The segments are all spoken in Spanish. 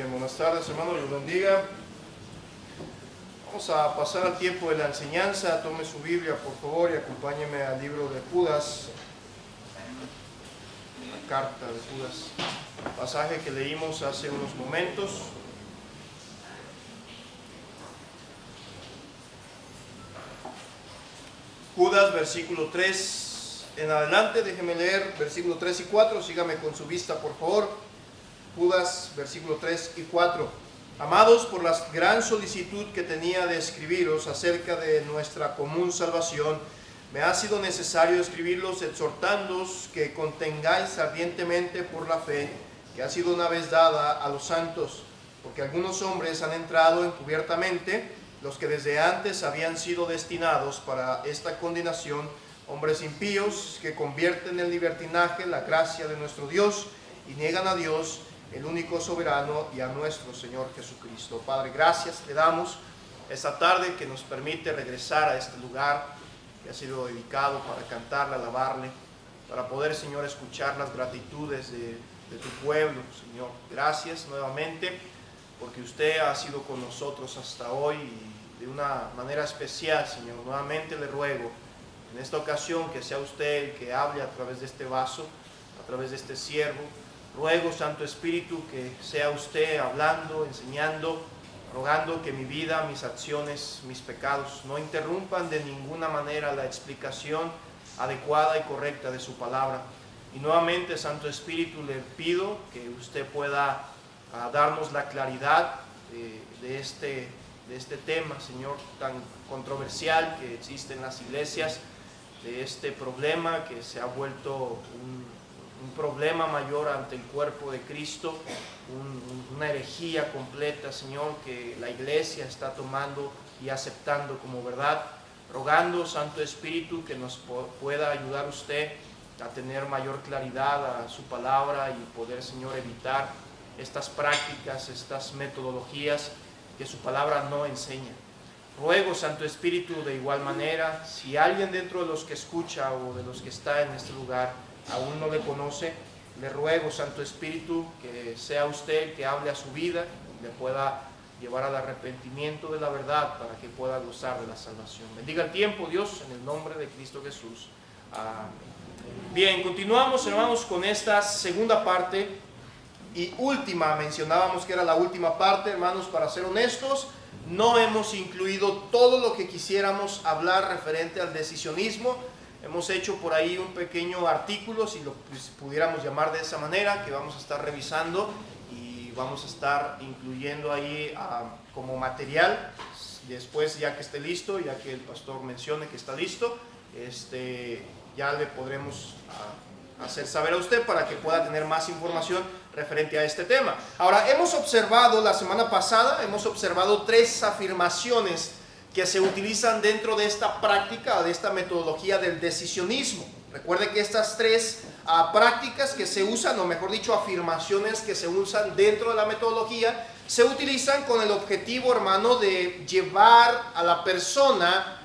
Bien, buenas tardes, hermano, Dios bendiga. Vamos a pasar al tiempo de la enseñanza. Tome su Biblia, por favor, y acompáñeme al libro de Judas, la carta de Judas, pasaje que leímos hace unos momentos. Judas, versículo 3 en adelante. Déjeme leer versículo 3 y 4. Sígame con su vista, por favor. Judas, versículo 3 y 4. Amados, por la gran solicitud que tenía de escribiros acerca de nuestra común salvación, me ha sido necesario escribirlos exhortándoos que contengáis ardientemente por la fe que ha sido una vez dada a los santos, porque algunos hombres han entrado encubiertamente, los que desde antes habían sido destinados para esta condenación, hombres impíos que convierten en libertinaje la gracia de nuestro Dios y niegan a Dios, el único soberano, y a nuestro Señor Jesucristo. Padre, gracias te damos esta tarde que nos permite regresar a este lugar que ha sido dedicado para cantarle, alabarle, para poder, Señor, escuchar las gratitudes de tu pueblo, Señor. Gracias nuevamente porque usted ha sido con nosotros hasta hoy y de una manera especial, Señor. Nuevamente le ruego en esta ocasión que sea usted el que hable a través de este vaso, a través de este siervo. Ruego, Santo Espíritu, que sea usted hablando, enseñando, rogando que mi vida, mis acciones, mis pecados no interrumpan de ninguna manera la explicación adecuada y correcta de su palabra. Y nuevamente, Santo Espíritu, le pido que usted pueda darnos la claridad de este tema, Señor, tan controversial que existe en las iglesias, de este problema que se ha vuelto un problema mayor ante el cuerpo de Cristo, una herejía completa, Señor, que la iglesia está tomando y aceptando como verdad. Rogando, Santo Espíritu, que nos pueda ayudar usted a tener mayor claridad a su palabra y poder, Señor, evitar estas prácticas, estas metodologías que su palabra no enseña. Ruego, Santo Espíritu, de igual manera, si alguien dentro de los que escucha o de los que está en este lugar aún no le conoce, le ruego, Santo Espíritu, que sea usted el que hable a su vida, le pueda llevar al arrepentimiento de la verdad para que pueda gozar de la salvación. Bendiga el tiempo, Dios, en el nombre de Cristo Jesús. Amén. Bien, continuamos, hermanos, con esta segunda parte y última. Mencionábamos que era la última parte, hermanos. Para ser honestos, no hemos incluido todo lo que quisiéramos hablar referente al decisionismo. Hemos hecho por ahí un pequeño artículo, si lo pudiéramos llamar de esa manera, que vamos a estar revisando y vamos a estar incluyendo ahí como material. Después, ya que esté listo, ya que el pastor mencione que está listo, ya le podremos hacer saber a usted para que pueda tener más información referente a este tema. Ahora, hemos observado la semana pasada, tres afirmaciones que se utilizan dentro de esta práctica, de esta metodología del decisionismo. Recuerde que estas tres prácticas que se usan, o mejor dicho, afirmaciones que se usan dentro de la metodología, se utilizan con el objetivo, hermano, de llevar a la persona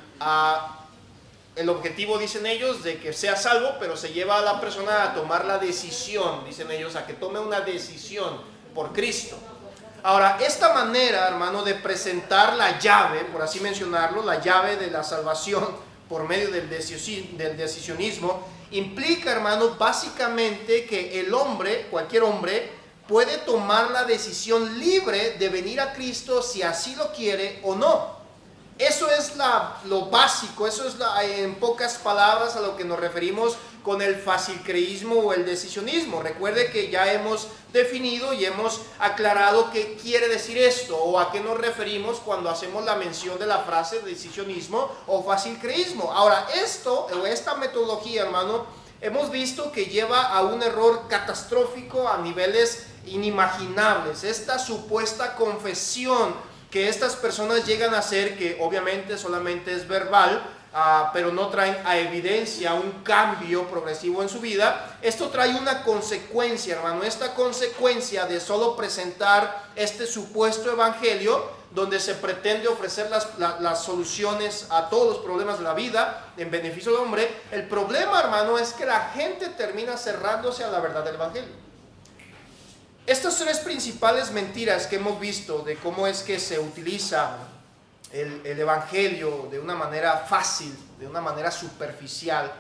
el objetivo, dicen ellos, de que sea salvo, pero se lleva a la persona a tomar la decisión, dicen ellos, a que tome una decisión por Cristo. Ahora, esta manera, hermano, de presentar la llave, por así mencionarlo, la llave de la salvación por medio del decisionismo, implica, hermano, básicamente que el hombre, cualquier hombre, puede tomar la decisión libre de venir a Cristo si así lo quiere o no. Eso es lo básico, eso es en pocas palabras a lo que nos referimos con el facilcreísmo o el decisionismo. Recuerde que ya hemos definido y hemos aclarado qué quiere decir esto o a qué nos referimos cuando hacemos la mención de la frase decisionismo o facilcreísmo. Ahora, esta metodología, hermano, hemos visto que lleva a un error catastrófico a niveles inimaginables. Esta supuesta confesión que estas personas llegan a hacer, que obviamente solamente es verbal, pero no traen a evidencia un cambio progresivo en su vida. Esto trae una consecuencia, hermano. Esta consecuencia de solo presentar este supuesto evangelio, donde se pretende ofrecer las soluciones a todos los problemas de la vida en beneficio del hombre. El problema, hermano, es que la gente termina cerrándose a la verdad del evangelio. Estas tres principales mentiras que hemos visto de cómo es que se utiliza el evangelio de una manera fácil, de una manera superficial,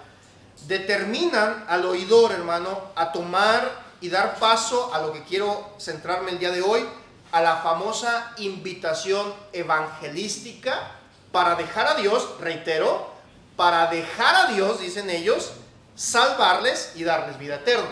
determinan al oidor, hermano, a tomar y dar paso a lo que quiero centrarme el día de hoy, a la famosa invitación evangelística para dejar a Dios, reitero, para dejar a Dios, dicen ellos, salvarles y darles vida eterna.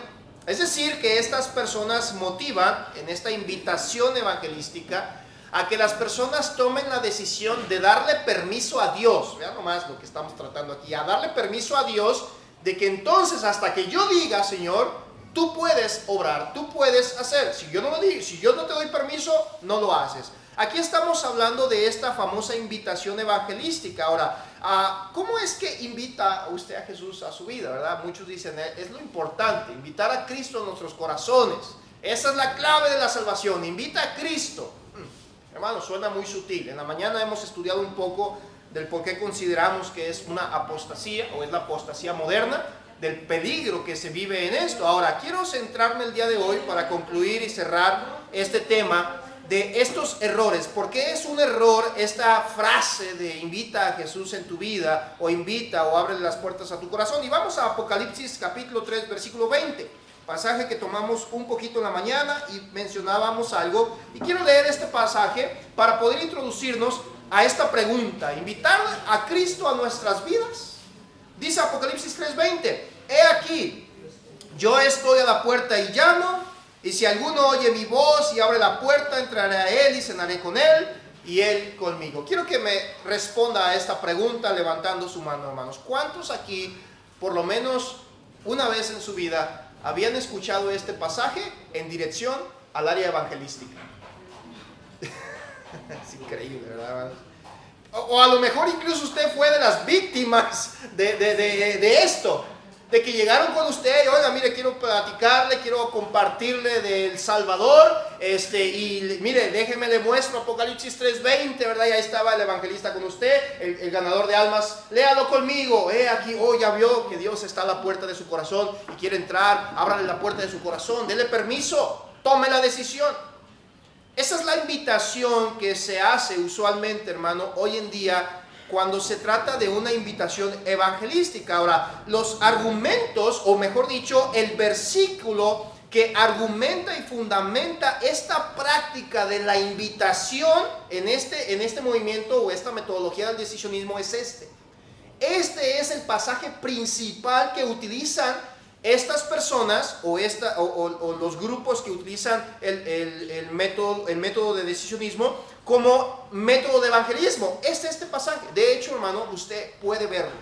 Es decir, que estas personas motivan en esta invitación evangelística a que las personas tomen la decisión de darle permiso a Dios. Vean nomás lo que estamos tratando aquí, a darle permiso a Dios de que entonces hasta que yo diga, Señor, tú puedes obrar, tú puedes hacer. Si yo no lo digo, si yo no te doy permiso, no lo haces. Aquí estamos hablando de esta famosa invitación evangelística. Ahora, ¿cómo es que invita usted a Jesús a su vida, verdad? Muchos dicen, es lo importante, invitar a Cristo a nuestros corazones. Esa es la clave de la salvación, invita a Cristo. Hermano, suena muy sutil. En la mañana hemos estudiado un poco del por qué consideramos que es una apostasía o es la apostasía moderna, del peligro que se vive en esto. Ahora, quiero centrarme el día de hoy para concluir y cerrar este tema de estos errores. ¿Por qué es un error esta frase de invita a Jesús en tu vida, o invita o abre las puertas a tu corazón? Y vamos a Apocalipsis capítulo 3, versículo 20. Pasaje que tomamos un poquito en la mañana y mencionábamos algo. Y quiero leer este pasaje para poder introducirnos a esta pregunta: ¿invitar a Cristo a nuestras vidas? Dice Apocalipsis 3:20: he aquí, yo estoy a la puerta y llamo, y si alguno oye mi voz y abre la puerta, entraré a él y cenaré con él y él conmigo. Quiero que me responda a esta pregunta levantando su mano, hermanos. ¿Cuántos aquí, por lo menos una vez en su vida, habían escuchado este pasaje en dirección al área evangelística? Es increíble, ¿verdad? O a lo mejor incluso usted fue de las víctimas de esto, de que llegaron con usted y, oiga, mire, quiero platicarle, quiero compartirle del Salvador, y mire, déjeme le muestro Apocalipsis 3:20, ¿verdad? Y ahí estaba el evangelista con usted, el ganador de almas. Léalo conmigo, aquí, ya vio que Dios está a la puerta de su corazón y quiere entrar. Ábrale la puerta de su corazón, dele permiso, tome la decisión. Esa es la invitación que se hace usualmente, hermano, hoy en día, cuando se trata de una invitación evangelística. Ahora, los argumentos, o mejor dicho, el versículo que argumenta y fundamenta esta práctica de la invitación en este movimiento o esta metodología del decisionismo es este. Este es el pasaje principal que utilizan estas personas o los grupos que utilizan el método de decisionismo como método de evangelismo. Este pasaje. De hecho, hermano, usted puede verlo.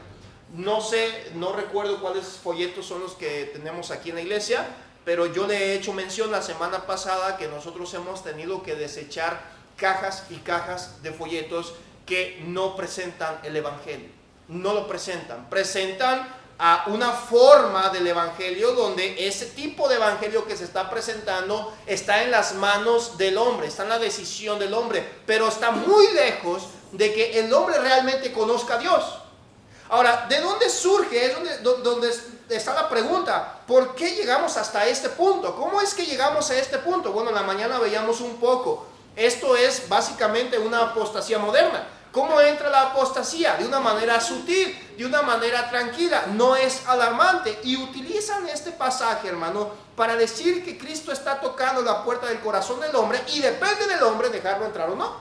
No recuerdo cuáles folletos son los que tenemos aquí en la iglesia, pero yo le he hecho mención la semana pasada que nosotros hemos tenido que desechar cajas y cajas de folletos que no presentan el evangelio. No lo presentan. Presentan a una forma del evangelio donde ese tipo de evangelio que se está presentando está en las manos del hombre, está en la decisión del hombre, pero está muy lejos de que el hombre realmente conozca a Dios. Ahora, ¿de dónde surge? Es donde está la pregunta. ¿Por qué llegamos hasta este punto? ¿Cómo es que llegamos a este punto? Bueno, en la mañana veíamos un poco. Esto es básicamente una apostasía moderna. ¿Cómo entra la apostasía? De una manera sutil, de una manera tranquila, no es alarmante. Y utilizan este pasaje, hermano, para decir que Cristo está tocando la puerta del corazón del hombre y depende del hombre dejarlo entrar o no.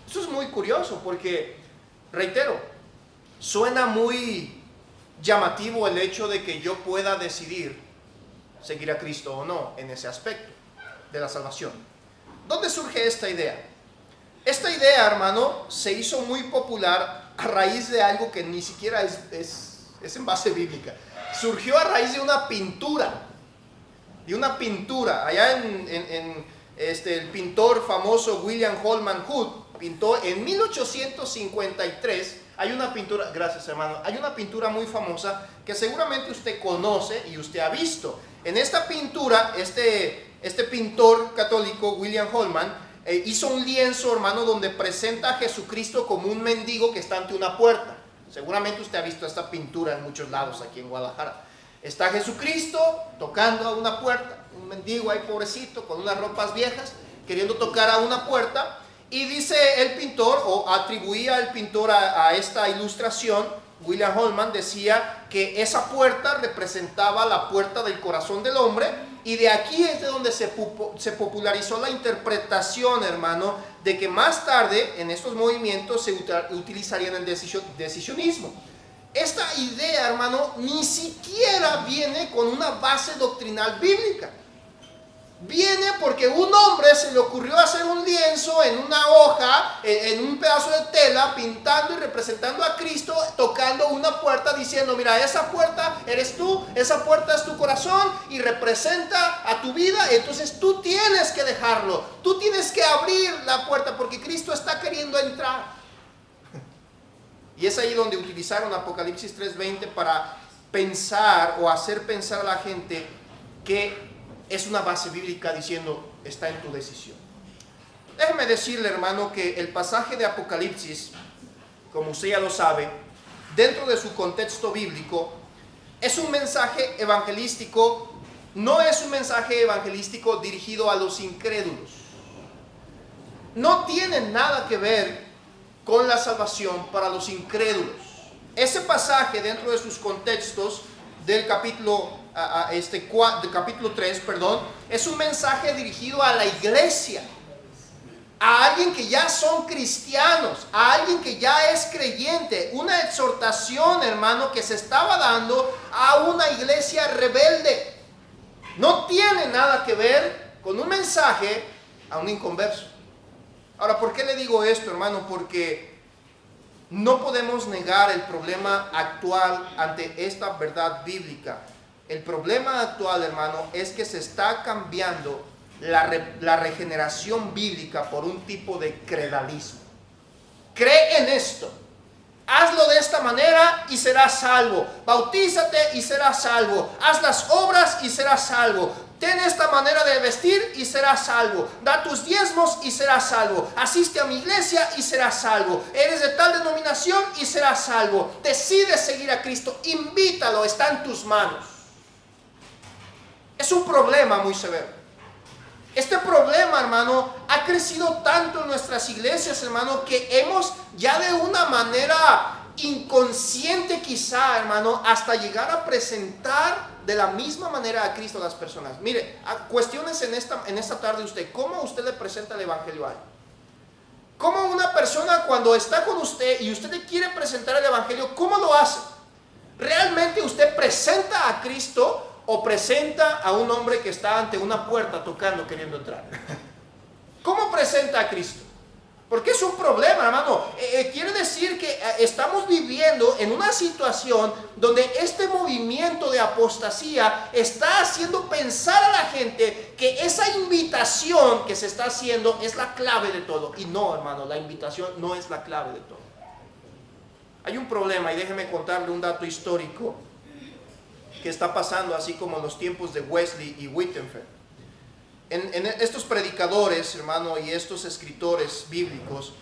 Eso es muy curioso porque, reitero, suena muy llamativo el hecho de que yo pueda decidir seguir a Cristo o no en ese aspecto de la salvación. ¿Dónde surge esta idea? Esta idea, hermano, se hizo muy popular a raíz de algo que ni siquiera es en base bíblica. Surgió a raíz de una pintura. Allá el pintor famoso William Holman Hood pintó en 1853. Hay una pintura, gracias hermano, hay una pintura muy famosa que seguramente usted conoce y usted ha visto. En esta pintura, este pintor católico, William Holman, hizo un lienzo, hermano, donde presenta a Jesucristo como un mendigo que está ante una puerta. Seguramente usted ha visto esta pintura en muchos lados aquí en Guadalajara. Está Jesucristo tocando a una puerta. un mendigo ahí pobrecito, con unas ropas viejas, queriendo tocar a una puerta. Y dice el pintor, o atribuía el pintor a esta ilustración, William Holman decía que esa puerta representaba la puerta del corazón del hombre, y de aquí es de donde se popularizó la interpretación, hermano, de que más tarde en estos movimientos se utilizarían el decisionismo. Esta idea, hermano, ni siquiera viene con una base doctrinal bíblica. Viene porque un hombre se le ocurrió hacer un lienzo en una hoja, en un pedazo de tela, pintando y representando a Cristo, tocando una puerta, diciendo, mira, esa puerta eres tú, esa puerta es tu corazón y representa a tu vida, entonces tú tienes que dejarlo, tú tienes que abrir la puerta porque Cristo está queriendo entrar. Y es ahí donde utilizaron Apocalipsis 3:20 para pensar o hacer pensar a la gente que es una base bíblica diciendo, está en tu decisión. Déjeme decirle, hermano, que el pasaje de Apocalipsis, como usted ya lo sabe, dentro de su contexto bíblico, es un mensaje evangelístico, no es un mensaje evangelístico dirigido a los incrédulos. No tiene nada que ver con la salvación para los incrédulos. Ese pasaje dentro de sus contextos del capítulo capítulo 3, es un mensaje dirigido a la iglesia, a alguien que ya son cristianos, a alguien que ya es creyente, una exhortación, hermano, que se estaba dando a una iglesia rebelde. No tiene nada que ver con un mensaje a un inconverso. Ahora, ¿por qué le digo esto, hermano? Porque no podemos negar el problema actual ante esta verdad bíblica. El problema actual, hermano, es que se está cambiando la regeneración bíblica por un tipo de credalismo. Cree en esto, hazlo de esta manera y serás salvo. Bautízate y serás salvo. Haz las obras y serás salvo. Ten esta manera de vestir y serás salvo. Da tus diezmos y serás salvo. Asiste a mi iglesia y serás salvo. Eres de tal denominación y serás salvo. Decide seguir a Cristo. Invítalo, está en tus manos. Es un problema muy severo. Este problema, hermano, ha crecido tanto en nuestras iglesias, hermano, que hemos ya de una manera inconsciente quizá, hermano, hasta llegar a presentar de la misma manera a Cristo a las personas. Mire, cuestiones en esta tarde usted, ¿cómo usted le presenta el evangelio a él? ¿Cómo una persona cuando está con usted y usted le quiere presentar el evangelio, cómo lo hace? ¿Realmente usted presenta a Cristo o presenta a un hombre que está ante una puerta tocando, queriendo entrar? ¿Cómo presenta a Cristo? Porque es un problema, hermano. Quiere decir que estamos viviendo en una situación donde este movimiento de apostasía está haciendo pensar a la gente que esa invitación que se está haciendo es la clave de todo. Y no, hermano, la invitación no es la clave de todo. Hay un problema, y déjeme contarle un dato histórico que está pasando así como en los tiempos de Wesley y Wittenfeld. En estos predicadores, hermano, y estos escritores bíblicos,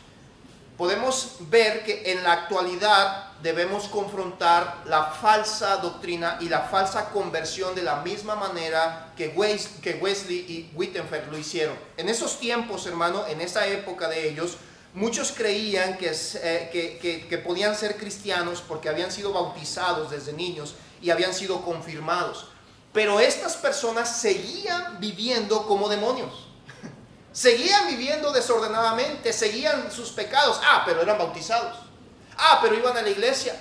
podemos ver que en la actualidad debemos confrontar la falsa doctrina y la falsa conversión de la misma manera que Wesley y Wittenfeld lo hicieron. En esos tiempos, hermano, en esa época de ellos, muchos creían que podían ser cristianos porque habían sido bautizados desde niños y habían sido confirmados. Pero estas personas seguían viviendo como demonios. Seguían viviendo desordenadamente, seguían sus pecados. Pero eran bautizados. Pero iban a la iglesia.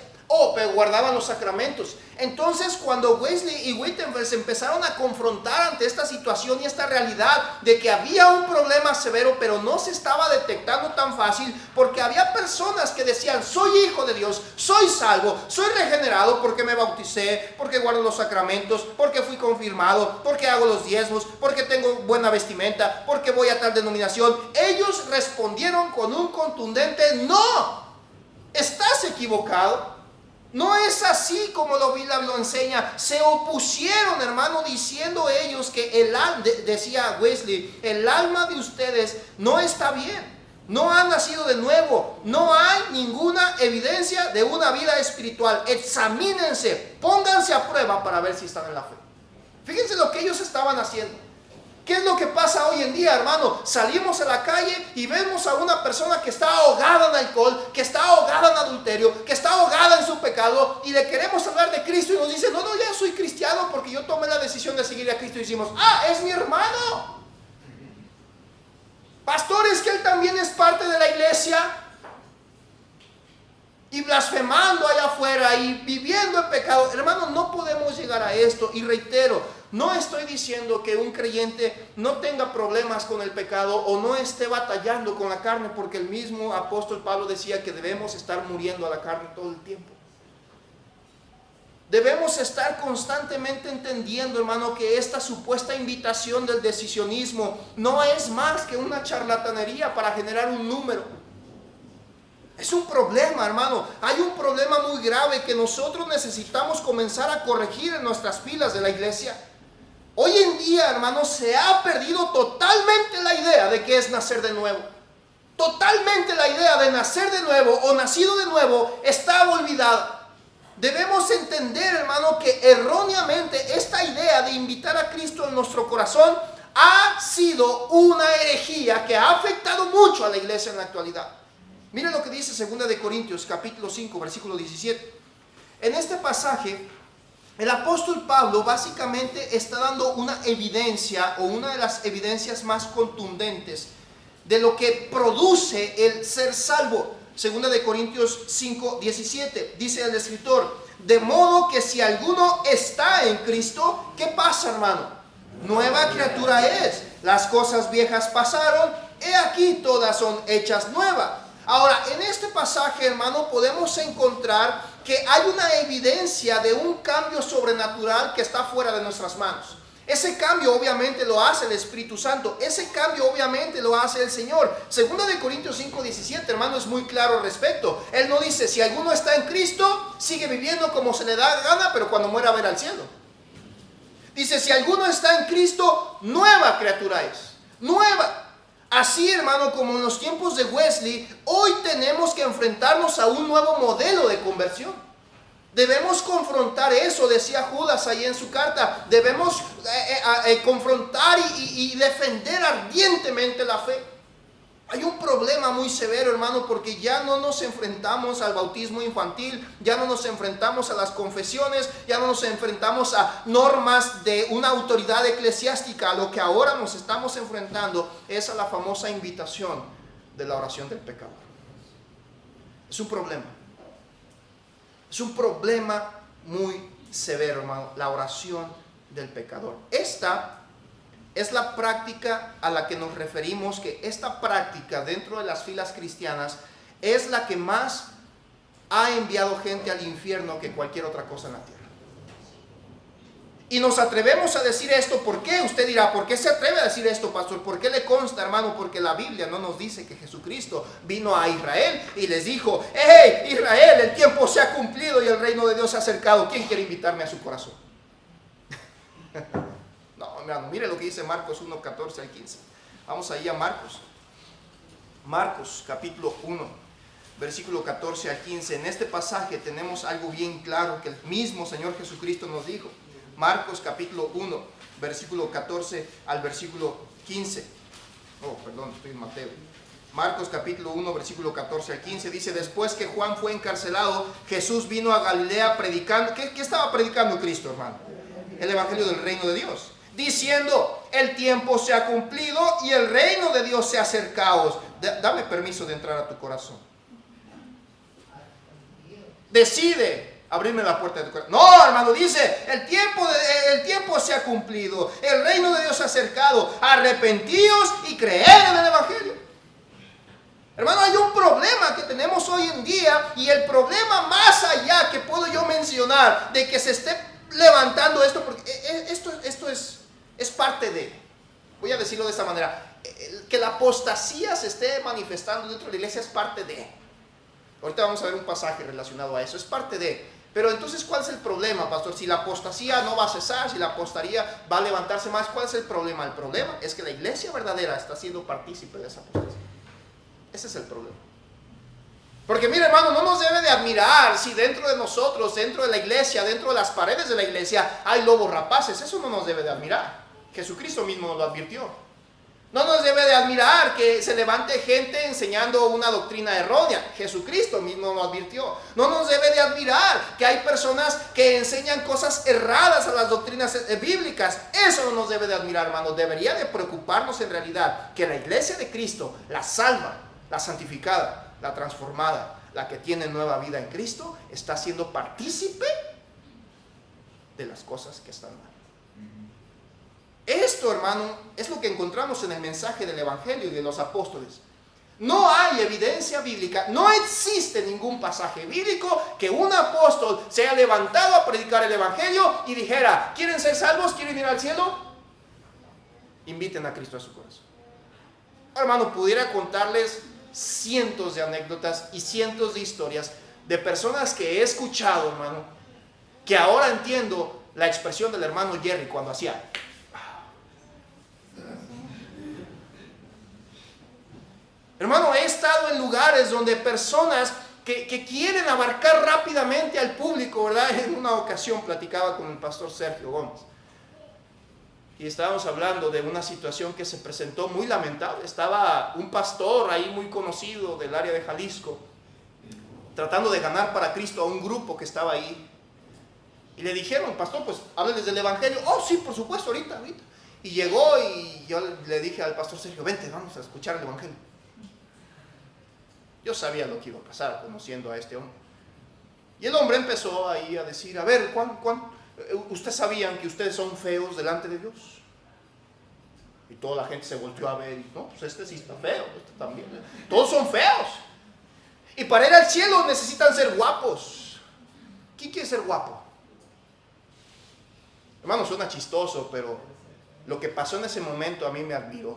Pero guardaban los sacramentos. Entonces, cuando Wesley y Wittenfeld se empezaron a confrontar ante esta situación y esta realidad de que había un problema severo, pero no se estaba detectando tan fácil, porque había personas que decían, soy hijo de Dios, soy salvo, soy regenerado porque me bauticé, porque guardo los sacramentos, porque fui confirmado, porque hago los diezmos, porque tengo buena vestimenta, porque voy a tal denominación. Ellos respondieron con un contundente no. Estás equivocado. No es así como la Biblia lo enseña. Se opusieron, hermano, diciendo ellos que decía Wesley, el alma de ustedes no está bien. No han nacido de nuevo. No hay ninguna evidencia de una vida espiritual. Examínense, pónganse a prueba para ver si están en la fe. Fíjense lo que ellos estaban haciendo. ¿Qué es lo que pasa hoy en día, hermano? Salimos a la calle y vemos a una persona que está ahogada en alcohol, que está ahogada en adulterio, que está ahogada en su pecado, y le queremos hablar de Cristo y nos dice, no, ya soy cristiano porque yo tomé la decisión de seguir a Cristo. Y decimos, es mi hermano. Pastor, es que él también es parte de la iglesia. Y blasfemando allá afuera y viviendo en pecado. Hermano, no podemos llegar a esto. Y reitero, no estoy diciendo que un creyente no tenga problemas con el pecado o no esté batallando con la carne, porque el mismo apóstol Pablo decía que debemos estar muriendo a la carne todo el tiempo. Debemos estar constantemente entendiendo, hermano, que esta supuesta invitación del decisionismo no es más que una charlatanería para generar un número. Es un problema, hermano. Hay un problema muy grave que nosotros necesitamos comenzar a corregir en nuestras filas de la iglesia. Hoy en día, hermano, se ha perdido totalmente la idea de qué es nacer de nuevo. Totalmente la idea de nacer de nuevo o nacido de nuevo está olvidada. Debemos entender, hermano, que erróneamente esta idea de invitar a Cristo en nuestro corazón ha sido una herejía que ha afectado mucho a la iglesia en la actualidad. Mire lo que dice 2 de Corintios capítulo 5 versículo 17. En este pasaje el apóstol Pablo básicamente está dando una evidencia o una de las evidencias más contundentes de lo que produce el ser salvo. 2 de Corintios 5, 17, dice el escritor, de modo que si alguno está en Cristo, ¿qué pasa, hermano? Nueva criatura es, las cosas viejas pasaron, he aquí todas son hechas nuevas. Ahora, en este pasaje, hermano, podemos encontrar que hay una evidencia de un cambio sobrenatural que está fuera de nuestras manos. Ese cambio obviamente lo hace el Espíritu Santo. Ese cambio obviamente lo hace el Señor. 2 de Corintios 5, 17, hermano, es muy claro al respecto. Él no dice, si alguno está en Cristo, sigue viviendo como se le da gana, pero cuando muera va a ir al cielo. Dice, si alguno está en Cristo, nueva criatura es. Nueva. Así, hermano, como en los tiempos de Wesley, hoy tenemos que enfrentarnos a un nuevo modelo de conversión. Debemos confrontar eso, decía Judas ahí en su carta. Debemos confrontar y defender ardientemente la fe. Hay un problema muy severo, hermano, porque ya no nos enfrentamos al bautismo infantil, ya no nos enfrentamos a las confesiones, ya no nos enfrentamos a normas de una autoridad eclesiástica. A lo que ahora nos estamos enfrentando es a la famosa invitación de la oración del pecador. Es un problema. Es un problema muy severo, hermano, la oración del pecador. Esta es la práctica a la que nos referimos, que esta práctica dentro de las filas cristianas es la que más ha enviado gente al infierno que cualquier otra cosa en la tierra. Y nos atrevemos a decir esto, ¿por qué? Usted dirá, ¿por qué se atreve a decir esto, pastor? ¿Por qué le consta, hermano? Porque la Biblia no nos dice que Jesucristo vino a Israel y les dijo, ¡hey, Israel, el tiempo se ha cumplido y el reino de Dios se ha acercado! ¿Quién quiere invitarme a su corazón? No, hermano, mire lo que dice Marcos 1, 14 al 15. Vamos ahí a Marcos. Marcos capítulo 1, versículo 14 al 15. En este pasaje tenemos algo bien claro que el mismo Señor Jesucristo nos dijo. Marcos capítulo 1, versículo 14 al versículo 15. Oh, perdón, estoy en Mateo. Marcos capítulo 1, versículo 14 al 15 dice, después que Juan fue encarcelado, Jesús vino a Galilea predicando. ¿Qué estaba predicando Cristo, hermano? El evangelio del reino de Dios. Diciendo, el tiempo se ha cumplido y el reino de Dios se ha acercado. Dame permiso de entrar a tu corazón. Decide abrirme la puerta de tu corazón. No, hermano, dice, el tiempo se ha cumplido, el reino de Dios se ha acercado. Arrepentíos y creed en el evangelio. Hermano, hay un problema que tenemos hoy en día, y el problema más allá que puedo yo mencionar de que se esté levantando esto, porque esto es parte de, voy a decirlo de esta manera, que la apostasía se esté manifestando dentro de la iglesia es parte de. Ahorita vamos a ver un pasaje relacionado a eso, es parte de. Pero entonces, ¿cuál es el problema, pastor? Si la apostasía no va a cesar, si la apostasía va a levantarse más, ¿cuál es el problema? El problema es que la iglesia verdadera está siendo partícipe de esa apostasía. Ese es el problema. Porque mire, hermano, no nos debe de admirar si dentro de nosotros, dentro de la iglesia, dentro de las paredes de la iglesia hay lobos rapaces. Eso no nos debe de admirar. Jesucristo mismo nos lo advirtió. No nos debe de admirar que se levante gente enseñando una doctrina errónea. Jesucristo mismo nos advirtió. No nos debe de admirar que hay personas que enseñan cosas erradas a las doctrinas bíblicas. Eso no nos debe de admirar, hermano. Debería de preocuparnos en realidad que la iglesia de Cristo, la salva, la santificada, la transformada, la que tiene nueva vida en Cristo, está siendo partícipe de las cosas que están mal. Esto, hermano, es lo que encontramos en el mensaje del Evangelio y de los apóstoles. No hay evidencia bíblica, no existe ningún pasaje bíblico que un apóstol se haya levantado a predicar el Evangelio y dijera: ¿quieren ser salvos? ¿Quieren ir al cielo? Inviten a Cristo a su corazón. Hermano, pudiera contarles cientos de anécdotas y cientos de historias de personas que he escuchado, hermano, que ahora entiendo la expresión del hermano Jerry cuando hacía. Hermano, he estado en lugares donde personas que quieren abarcar rápidamente al público, ¿verdad? En una ocasión platicaba con el pastor Sergio Gómez y estábamos hablando de una situación que se presentó muy lamentable. Estaba un pastor ahí muy conocido del área de Jalisco tratando de ganar para Cristo a un grupo que estaba ahí. Y le dijeron: pastor, pues hábleles del Evangelio. Oh, sí, por supuesto, ahorita. Y llegó y yo le dije al pastor Sergio: vente, vamos a escuchar el Evangelio. Yo sabía lo que iba a pasar conociendo a este hombre. Y el hombre empezó ahí a decir: a ver, ¿ustedes sabían que ustedes son feos delante de Dios? Y toda la gente se volteó a ver y no, pues este sí está feo, este también. Todos son feos. Y para ir al cielo necesitan ser guapos. ¿Quién quiere ser guapo? Hermano, suena chistoso, pero lo que pasó en ese momento a mí me admiró.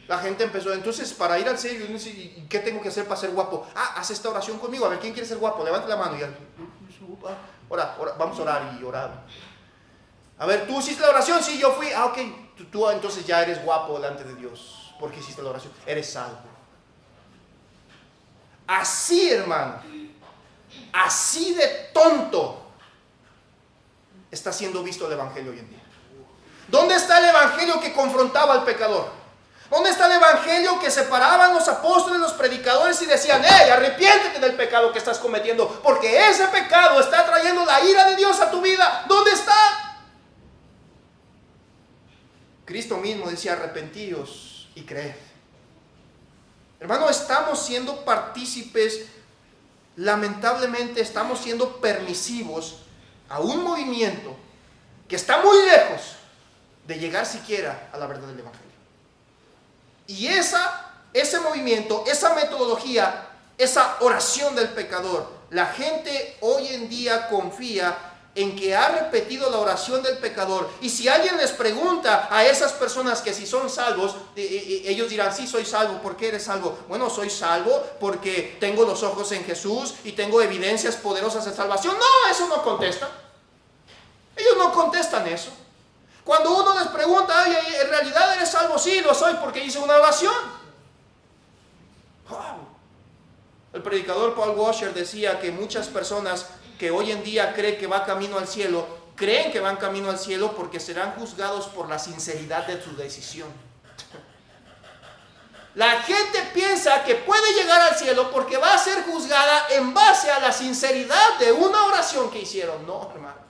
La gente empezó: entonces, para ir al cielo, ¿y qué tengo que hacer para ser guapo? Haz esta oración conmigo. A ver, ¿quién quiere ser guapo? Levante la mano. Y ora, vamos a orar y orar. A ver, ¿tú hiciste la oración? Sí, yo fui. Ok, tú entonces ya eres guapo delante de Dios, porque hiciste la oración. Eres salvo. Así, hermano, así de tonto está siendo visto el Evangelio hoy en día. ¿Dónde está el Evangelio que confrontaba al pecador? ¿Dónde está el Evangelio que separaban los apóstoles, los predicadores y decían: hey, arrepiéntete del pecado que estás cometiendo, porque ese pecado está trayendo la ira de Dios a tu vida? ¿Dónde está? Cristo mismo decía: arrepentíos y creed. Hermano, estamos siendo partícipes, lamentablemente estamos siendo permisivos a un movimiento que está muy lejos de llegar siquiera a la verdad del Evangelio. Y ese movimiento, esa metodología, esa oración del pecador, la gente hoy en día confía en que ha repetido la oración del pecador. Y si alguien les pregunta a esas personas que si son salvos, ellos dirán: sí, soy salvo. ¿Por qué eres salvo? Bueno, soy salvo porque tengo los ojos en Jesús y tengo evidencias poderosas de salvación. No, eso no contesta. Ellos no contestan eso. Cuando uno les pregunta: ay, ¿en realidad eres salvo? Sí, lo soy porque hice una oración. Wow. El predicador Paul Washer decía que muchas personas que hoy en día creen que va camino al cielo, creen que van camino al cielo porque serán juzgados por la sinceridad de su decisión. La gente piensa que puede llegar al cielo porque va a ser juzgada en base a la sinceridad de una oración que hicieron. No, hermano.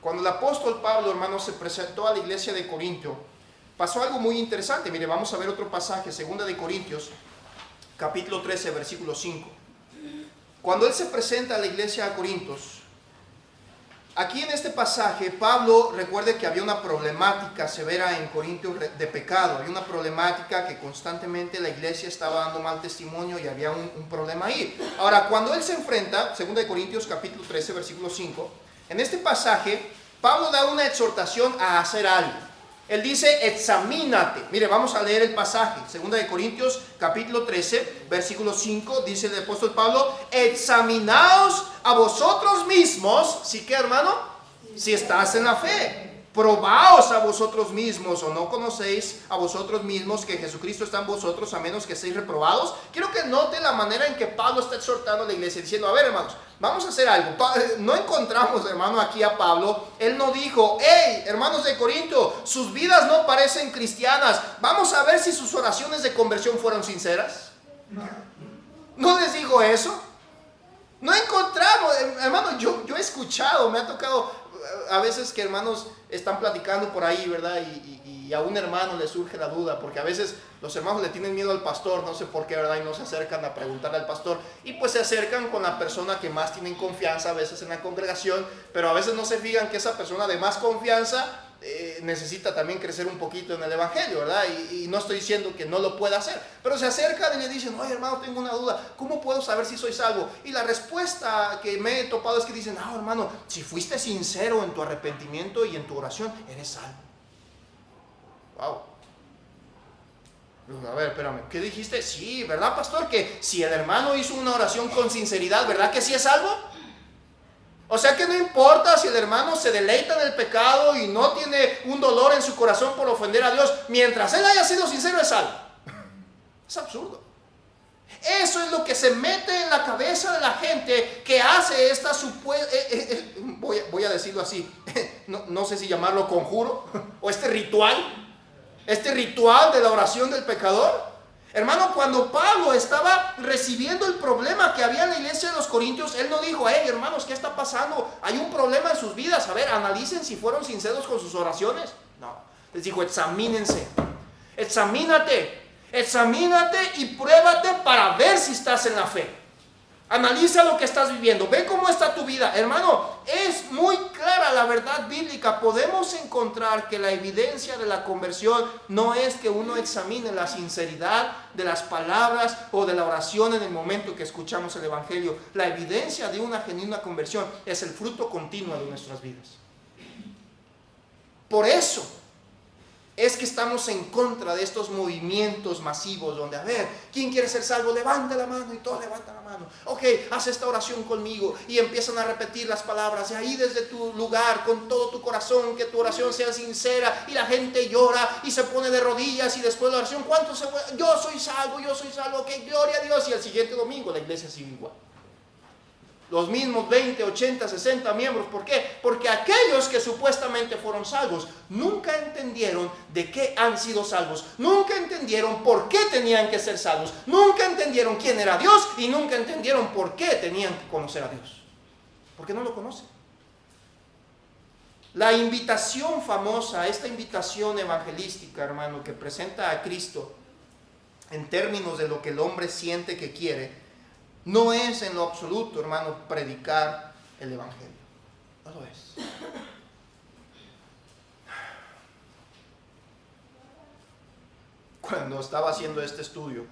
Cuando el apóstol Pablo, hermano, se presentó a la iglesia de Corintio, pasó algo muy interesante. Mire, vamos a ver otro pasaje, 2 de Corintios, capítulo 13, versículo 5. Cuando él se presenta a la iglesia de Corintios, aquí en este pasaje, Pablo, recuerde que había una problemática severa en Corintios de pecado. Había una problemática que constantemente la iglesia estaba dando mal testimonio y había un problema ahí. Ahora, cuando él se enfrenta, 2 de Corintios, capítulo 13, versículo 5, en este pasaje, Pablo da una exhortación a hacer algo. Él dice: examínate. Mire, vamos a leer el pasaje. 2 de Corintios, capítulo 13, versículo 5, dice el apóstol Pablo: examinaos a vosotros mismos. ¿Sí que, hermano? Si estás en la fe. probaos a vosotros mismos, o no conocéis a vosotros mismos que Jesucristo está en vosotros, a menos que seáis reprobados. Quiero que note la manera en que Pablo está exhortando a la iglesia, diciendo, a ver, hermanos, vamos a hacer algo. No encontramos, hermano, aquí a Pablo. Él no dijo, hey, hermanos de Corinto, sus vidas no parecen cristianas, vamos a ver si sus oraciones de conversión fueron sinceras. ¿No les dijo eso? No encontramos, hermano, yo he escuchado, me ha tocado a veces que hermanos están platicando por ahí, ¿verdad? Y a un hermano le surge la duda, porque a veces los hermanos le tienen miedo al pastor, no sé por qué, ¿verdad? Y no se acercan a preguntarle al pastor, y pues se acercan con la persona que más tienen confianza a veces en la congregación, pero a veces no se fijan que esa persona de más confianza necesita también crecer un poquito en el evangelio, ¿verdad? Y no estoy diciendo que no lo pueda hacer, pero se acercan y le dicen, oye, hermano, tengo una duda, ¿cómo puedo saber si soy salvo? Y la respuesta que me he topado es que dicen, no, hermano, si fuiste sincero en tu arrepentimiento y en tu oración, eres salvo. Wow. A ver, espérame, ¿qué dijiste? Sí, ¿verdad, pastor? Que si el hermano hizo una oración con sinceridad, ¿verdad que sí es salvo? O sea que no importa si el hermano se deleita en el pecado y no tiene un dolor en su corazón por ofender a Dios, mientras él haya sido sincero, es salvo. Es absurdo. Eso es lo que se mete en la cabeza de la gente que hace esta supuesta, voy a decirlo así, no sé si llamarlo conjuro, o este ritual de la oración del pecador. Hermano, cuando Pablo estaba recibiendo el problema que había en la iglesia de los Corintios, él no dijo, hey, hermanos, ¿qué está pasando? Hay un problema en sus vidas, a ver, analicen si fueron sinceros con sus oraciones. No, les dijo, examínense, examínate y pruébate para ver si estás en la fe. Analiza lo que estás viviendo, ve cómo está tu vida. Hermano, es muy clara la verdad bíblica. Podemos encontrar que la evidencia de la conversión no es que uno examine la sinceridad de las palabras o de la oración en el momento que escuchamos el evangelio. La evidencia de una genuina conversión es el fruto continuo de nuestras vidas. Por eso es que estamos en contra de estos movimientos masivos donde, a ver, ¿quién quiere ser salvo? Levanta la mano, y todos levantan la mano. Ok, haz esta oración conmigo, y empiezan a repetir las palabras, y ahí desde tu lugar, con todo tu corazón, que tu oración sea sincera, y la gente llora, y se pone de rodillas, y después de la oración, yo soy salvo, ok, gloria a Dios, y el siguiente domingo la iglesia sigue igual. Los mismos 20, 80, 60 miembros. ¿Por qué? Porque aquellos que supuestamente fueron salvos nunca entendieron de qué han sido salvos. Nunca entendieron por qué tenían que ser salvos. Nunca entendieron quién era Dios y nunca entendieron por qué tenían que conocer a Dios. Porque no lo conocen. La invitación famosa, esta invitación evangelística, hermano, que presenta a Cristo en términos de lo que el hombre siente que quiere, no es en lo absoluto, hermano, predicar el evangelio. No lo es. Cuando estaba haciendo este estudio,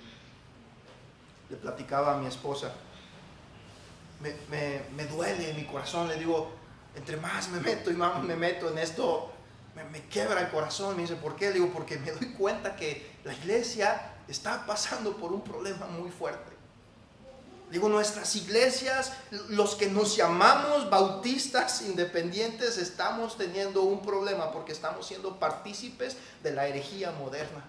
le platicaba a mi esposa, me duele en mi corazón, le digo, entre más me meto y más me meto en esto, me quiebra el corazón. Me dice, ¿por qué? Le digo, porque me doy cuenta que la iglesia está pasando por un problema muy fuerte. Digo, nuestras iglesias, los que nos llamamos bautistas independientes, estamos teniendo un problema porque estamos siendo partícipes de la herejía moderna.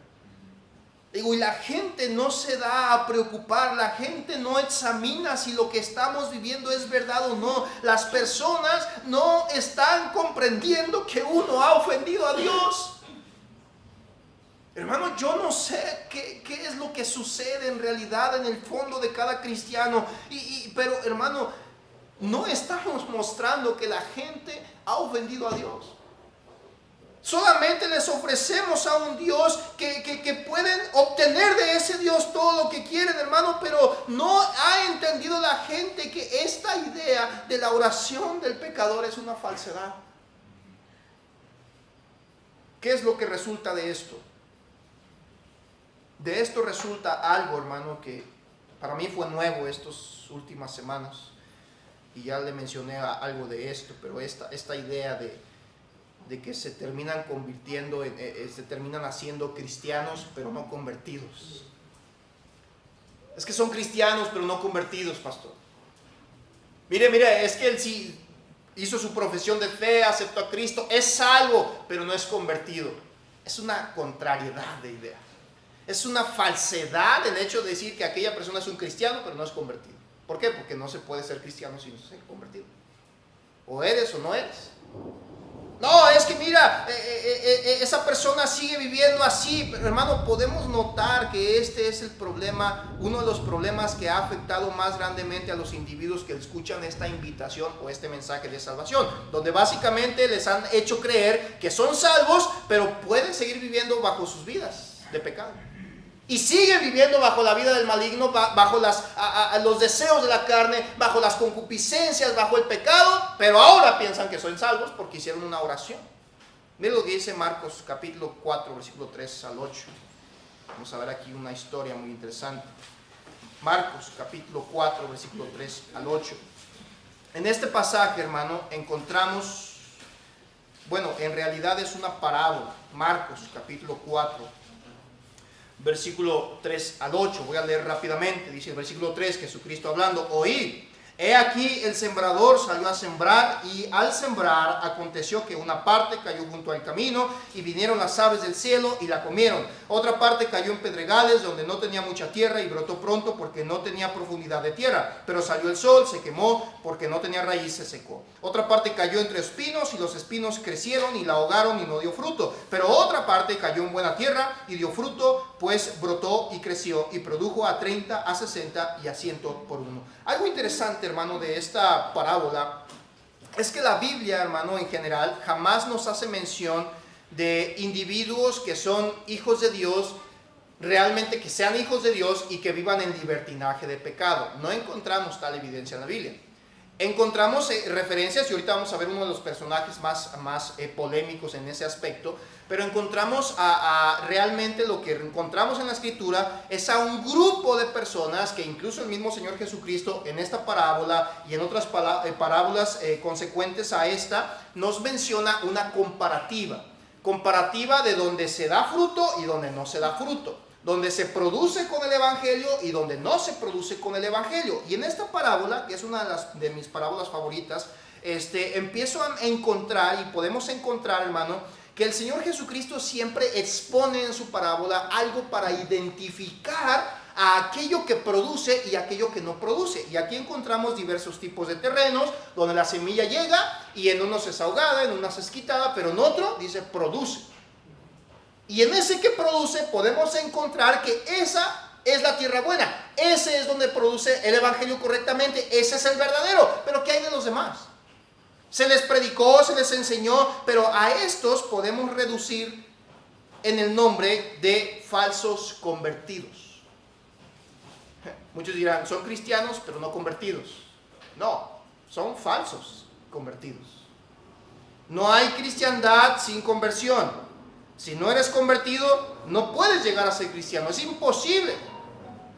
Digo, y la gente no se da a preocupar, la gente no examina si lo que estamos viviendo es verdad o no. Las personas no están comprendiendo que uno ha ofendido a Dios. Hermano, yo no sé qué es lo que sucede en realidad en el fondo de cada cristiano. Pero, hermano, no estamos mostrando que la gente ha ofendido a Dios. Solamente les ofrecemos a un Dios que pueden obtener de ese Dios todo lo que quieren, hermano. Pero no ha entendido la gente que esta idea de la oración del pecador es una falsedad. ¿Qué es lo que resulta de esto? De esto resulta algo, hermano, que para mí fue nuevo estas últimas semanas. Y ya le mencioné algo de esto, pero esta idea de que se terminan convirtiendo, se terminan haciendo cristianos, pero no convertidos. Es que son cristianos, pero no convertidos, pastor. Mire, es que él sí, hizo su profesión de fe, aceptó a Cristo, es salvo, pero no es convertido. Es una contrariedad de idea. Es una falsedad el hecho de decir que aquella persona es un cristiano, pero no es convertido. ¿Por qué? Porque no se puede ser cristiano sin ser convertido. O eres o no eres. No, es que mira, esa persona sigue viviendo así. Pero hermano, podemos notar que este es el problema, uno de los problemas que ha afectado más grandemente a los individuos que escuchan esta invitación o este mensaje de salvación, donde básicamente les han hecho creer que son salvos, pero pueden seguir viviendo bajo sus vidas de pecado. Y siguen viviendo bajo la vida del maligno, bajo los deseos de la carne, bajo las concupiscencias, bajo el pecado, pero ahora piensan que son salvos porque hicieron una oración. Miren lo que dice Marcos capítulo 4, versículo 3 al 8. Vamos a ver aquí una historia muy interesante. Marcos capítulo 4, versículo 3 al 8. En este pasaje, hermano, encontramos, bueno, en realidad es una parábola. Marcos capítulo 4. Versículo 3 al 8, voy a leer rápidamente. Dice el versículo 3, Jesucristo hablando: oíd, he aquí el sembrador salió a sembrar, y al sembrar aconteció que una parte cayó junto al camino, y vinieron las aves del cielo y la comieron. Otra parte cayó en pedregales, donde no tenía mucha tierra, y brotó pronto porque no tenía profundidad de tierra. Pero salió el sol, se quemó, porque no tenía raíz, se secó. Otra parte cayó entre espinos, y los espinos crecieron y la ahogaron y no dio fruto. Pero otra parte cayó en buena tierra y dio fruto, pues brotó y creció y produjo a 30, a 60 y a 100 por uno. Algo interesante, hermano, de esta parábola es que la Biblia, hermano, en general jamás nos hace mención de individuos que son hijos de Dios, realmente que sean hijos de Dios y que vivan en libertinaje de pecado. No encontramos tal evidencia en la Biblia. Encontramos referencias, y ahorita vamos a ver uno de los personajes más polémicos en ese aspecto, pero encontramos realmente lo que encontramos en la Escritura es a un grupo de personas que incluso el mismo Señor Jesucristo en esta parábola y en otras parábolas consecuentes a esta nos menciona una comparativa de donde se da fruto y donde no se da fruto, donde se produce con el Evangelio y donde no se produce con el Evangelio. Y en esta parábola, que es una de mis parábolas favoritas, empiezo a encontrar, y podemos encontrar, hermano, que el Señor Jesucristo siempre expone en su parábola algo para identificar a aquello que produce y aquello que no produce. Y aquí encontramos diversos tipos de terrenos, donde la semilla llega y en unos es ahogada, en unos es quitada, pero en otro dice produce. Y en ese que produce podemos encontrar que esa es la tierra buena. Ese es donde produce el Evangelio correctamente. Ese es el verdadero. Pero ¿qué hay de los demás? Se les predicó, se les enseñó, pero a estos podemos reducir en el nombre de falsos convertidos. Muchos dirán, son cristianos pero no convertidos. No, son falsos convertidos. No hay cristiandad sin conversión. Si no eres convertido, no puedes llegar a ser cristiano. Es imposible.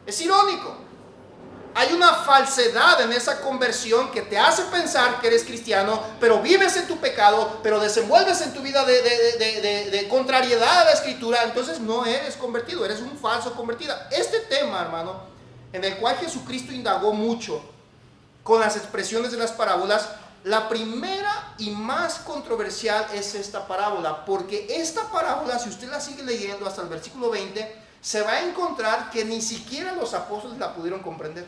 Es irónico. Hay una falsedad en esa conversión que te hace pensar que eres cristiano, pero vives en tu pecado, pero desenvuelves en tu vida de contrariedad a la Escritura. Entonces no eres convertido, eres un falso convertido. Este tema, hermano, en el cual Jesucristo indagó mucho con las expresiones de las parábolas, la primera y más controversial es esta parábola, porque esta parábola, si usted la sigue leyendo hasta el versículo 20, se va a encontrar que ni siquiera los apóstoles la pudieron comprender.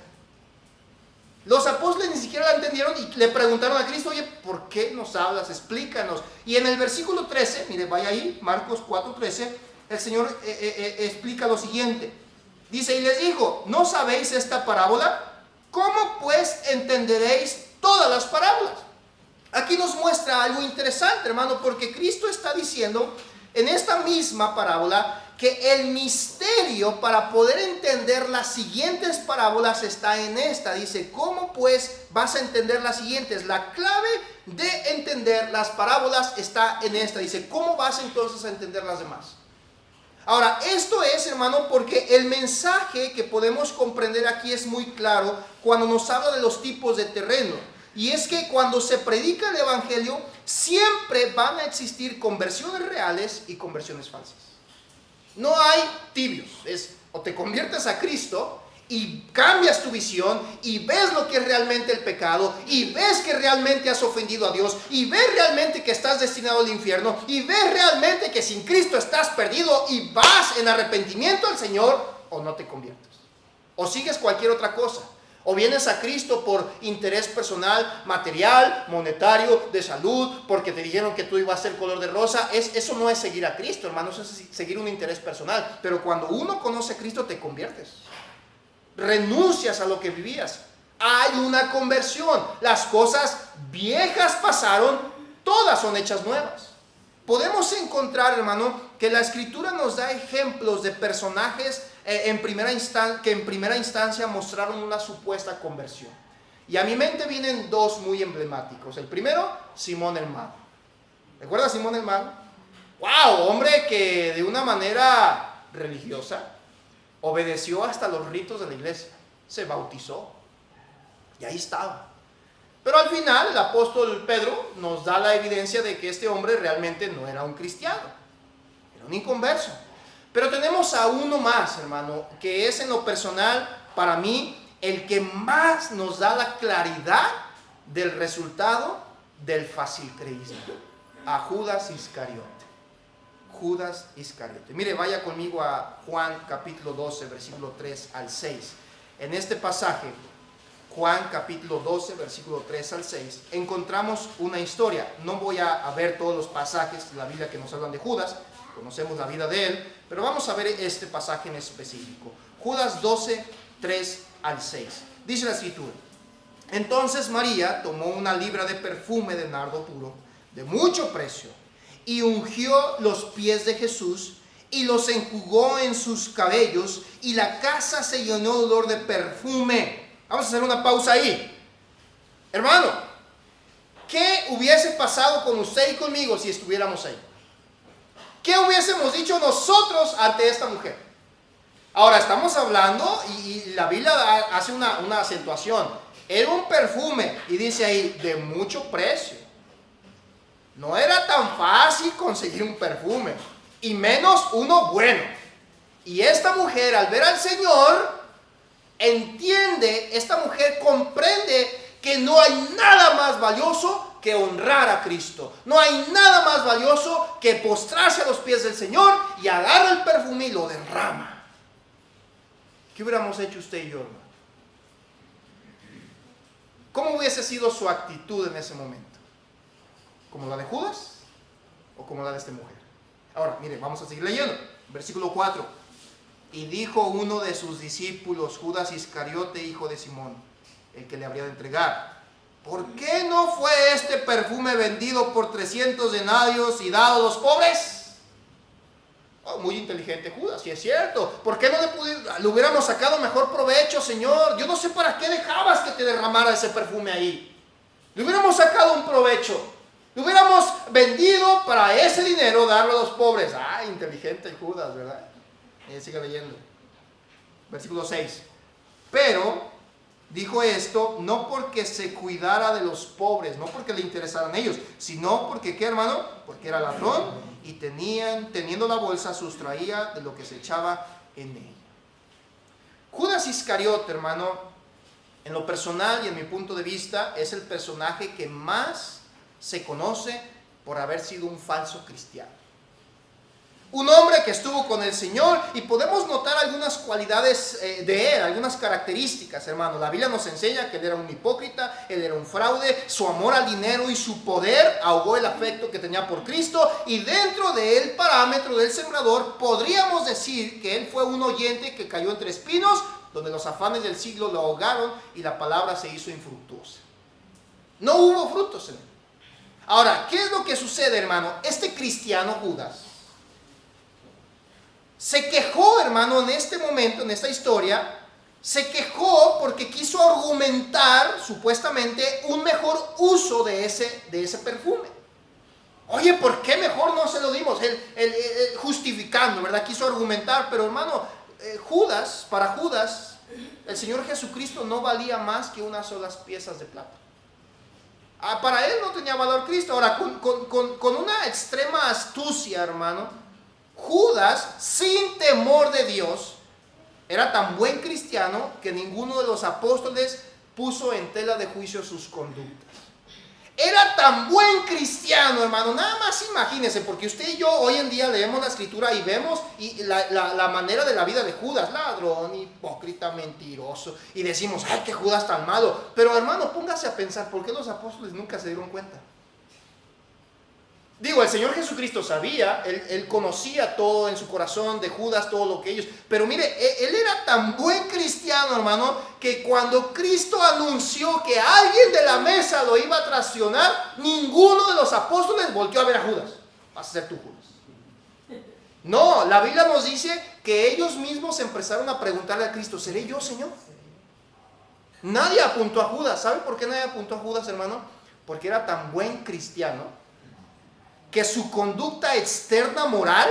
Los apóstoles ni siquiera la entendieron y le preguntaron a Cristo: oye, ¿por qué nos hablas? Explícanos. Y en el versículo 13, mire, vaya ahí, Marcos 4:13, el Señor explica lo siguiente. Dice: y les dijo, ¿no sabéis esta parábola? ¿Cómo pues entenderéis todas las parábolas? Aquí nos muestra algo interesante, hermano, porque Cristo está diciendo en esta misma parábola que el misterio para poder entender las siguientes parábolas está en esta. Dice, ¿cómo pues vas a entender las siguientes? La clave de entender las parábolas está en esta. Dice, ¿cómo vas entonces a entender las demás? Ahora, esto es, hermano, porque el mensaje que podemos comprender aquí es muy claro cuando nos habla de los tipos de terreno. Y es que cuando se predica el Evangelio, siempre van a existir conversiones reales y conversiones falsas. No hay tibios. Es o te conviertes a Cristo y cambias tu visión y ves lo que es realmente el pecado y ves que realmente has ofendido a Dios y ves realmente que estás destinado al infierno y ves realmente que sin Cristo estás perdido y vas en arrepentimiento al Señor, o no te conviertes, o sigues cualquier otra cosa, o vienes a Cristo por interés personal, material, monetario, de salud, porque te dijeron que tú ibas a ser color de rosa. Eso no es seguir a Cristo, hermanos, eso es seguir un interés personal. Pero cuando uno conoce a Cristo, te conviertes, renuncias a lo que vivías, hay una conversión, las cosas viejas pasaron, todas son hechas nuevas. Podemos encontrar, hermano, que la Escritura nos da ejemplos de personajes que en primera instancia mostraron una supuesta conversión. Y a mi mente vienen dos muy emblemáticos. El primero, Simón el Mago. ¿Recuerdas a Simón el Mago? ¡Wow! Hombre que de una manera religiosa obedeció hasta los ritos de la iglesia, se bautizó y ahí estaba. Pero al final el apóstol Pedro nos da la evidencia de que este hombre realmente no era un cristiano, era un inconverso. Pero tenemos a uno más, hermano, que es en lo personal para mí el que más nos da la claridad del resultado del facilcreísmo, a Judas Iscariote. Judas Iscariote. Mire, vaya conmigo a Juan capítulo 12, versículo 3 al 6. En este pasaje, Juan capítulo 12, versículo 3 al 6, encontramos una historia. No voy a ver todos los pasajes de la Biblia que nos hablan de Judas, conocemos la vida de él, pero vamos a ver este pasaje en específico. Judas 12, 3 al 6. Dice la Escritura: entonces María tomó una libra de perfume de nardo puro, de mucho precio, y ungió los pies de Jesús y los enjugó en sus cabellos, y la casa se llenó de olor de perfume. Vamos a hacer una pausa ahí. Hermano, ¿qué hubiese pasado con usted y conmigo si estuviéramos ahí? ¿Qué hubiésemos dicho nosotros ante esta mujer? Ahora estamos hablando, y la Biblia hace una acentuación. Era un perfume, y dice ahí, de mucho precio. No era tan fácil conseguir un perfume, y menos uno bueno. Y esta mujer, al ver al Señor, entiende, esta mujer comprende que no hay nada más valioso que honrar a Cristo. No hay nada más valioso que postrarse a los pies del Señor y agarra el perfume y lo derrama. ¿Qué hubiéramos hecho usted y yo, hermano? ¿Cómo hubiese sido su actitud en ese momento? ¿Como la de Judas o como la de esta mujer? Ahora, mire, vamos a seguir leyendo. Versículo 4. Y dijo uno de sus discípulos, Judas Iscariote, hijo de Simón, el que le habría de entregar: ¿por qué no fue este perfume vendido por 300 denarios y dado a los pobres? Oh, muy inteligente Judas, si es cierto. ¿Por qué no le hubiéramos sacado mejor provecho, Señor? Yo no sé para qué dejabas que te derramara ese perfume ahí. Le hubiéramos sacado un provecho. Lo hubiéramos vendido para ese dinero, darlo a los pobres. Ah, inteligente Judas, ¿verdad? Sigue leyendo. Versículo 6. Pero dijo esto no porque se cuidara de los pobres, no porque le interesaran ellos, sino porque, ¿qué, hermano? Porque era ladrón y teniendo la bolsa, sustraía de lo que se echaba en ella. Judas Iscariote, hermano, en lo personal y en mi punto de vista, es el personaje que más se conoce por haber sido un falso cristiano. Un hombre que estuvo con el Señor, y podemos notar algunas cualidades de él, algunas características, hermano. La Biblia nos enseña que él era un hipócrita, él era un fraude, su amor al dinero y su poder ahogó el afecto que tenía por Cristo, y dentro del parámetro del sembrador podríamos decir que él fue un oyente que cayó entre espinos, donde los afanes del siglo lo ahogaron y la palabra se hizo infructuosa. No hubo frutos en él. Ahora, ¿qué es lo que sucede, hermano? Este cristiano Judas se quejó, hermano, en este momento, en esta historia, se quejó porque quiso argumentar, supuestamente, un mejor uso de ese perfume. Oye, ¿por qué mejor no se lo dimos? Él justificando, ¿verdad? Quiso argumentar, pero hermano, para Judas, el Señor Jesucristo no valía más que unas solas piezas de plata. Para él no tenía valor Cristo. Ahora, con una extrema astucia, hermano, Judas, sin temor de Dios, Era tan buen cristiano que ninguno de los apóstoles puso en tela de juicio sus conductas. Era tan buen cristiano, hermano, nada más imagínense, porque usted y yo hoy en día leemos la escritura y vemos la manera de la vida de Judas, ladrón, hipócrita, mentiroso, y decimos, ay, qué Judas tan malo. Pero hermano, póngase a pensar, ¿por qué los apóstoles nunca se dieron cuenta? Digo, el Señor Jesucristo sabía, él conocía todo en su corazón de Judas, todo lo que ellos... Pero mire, él era tan buen cristiano, hermano, que cuando Cristo anunció que alguien de la mesa lo iba a traicionar, ninguno de los apóstoles volteó a ver a Judas. Vas a ser tú, Judas. No, la Biblia nos dice que ellos mismos empezaron a preguntarle a Cristo, ¿seré yo, Señor? Nadie apuntó a Judas. ¿Sabe por qué nadie apuntó a Judas, hermano? Porque era tan buen cristiano que su conducta externa moral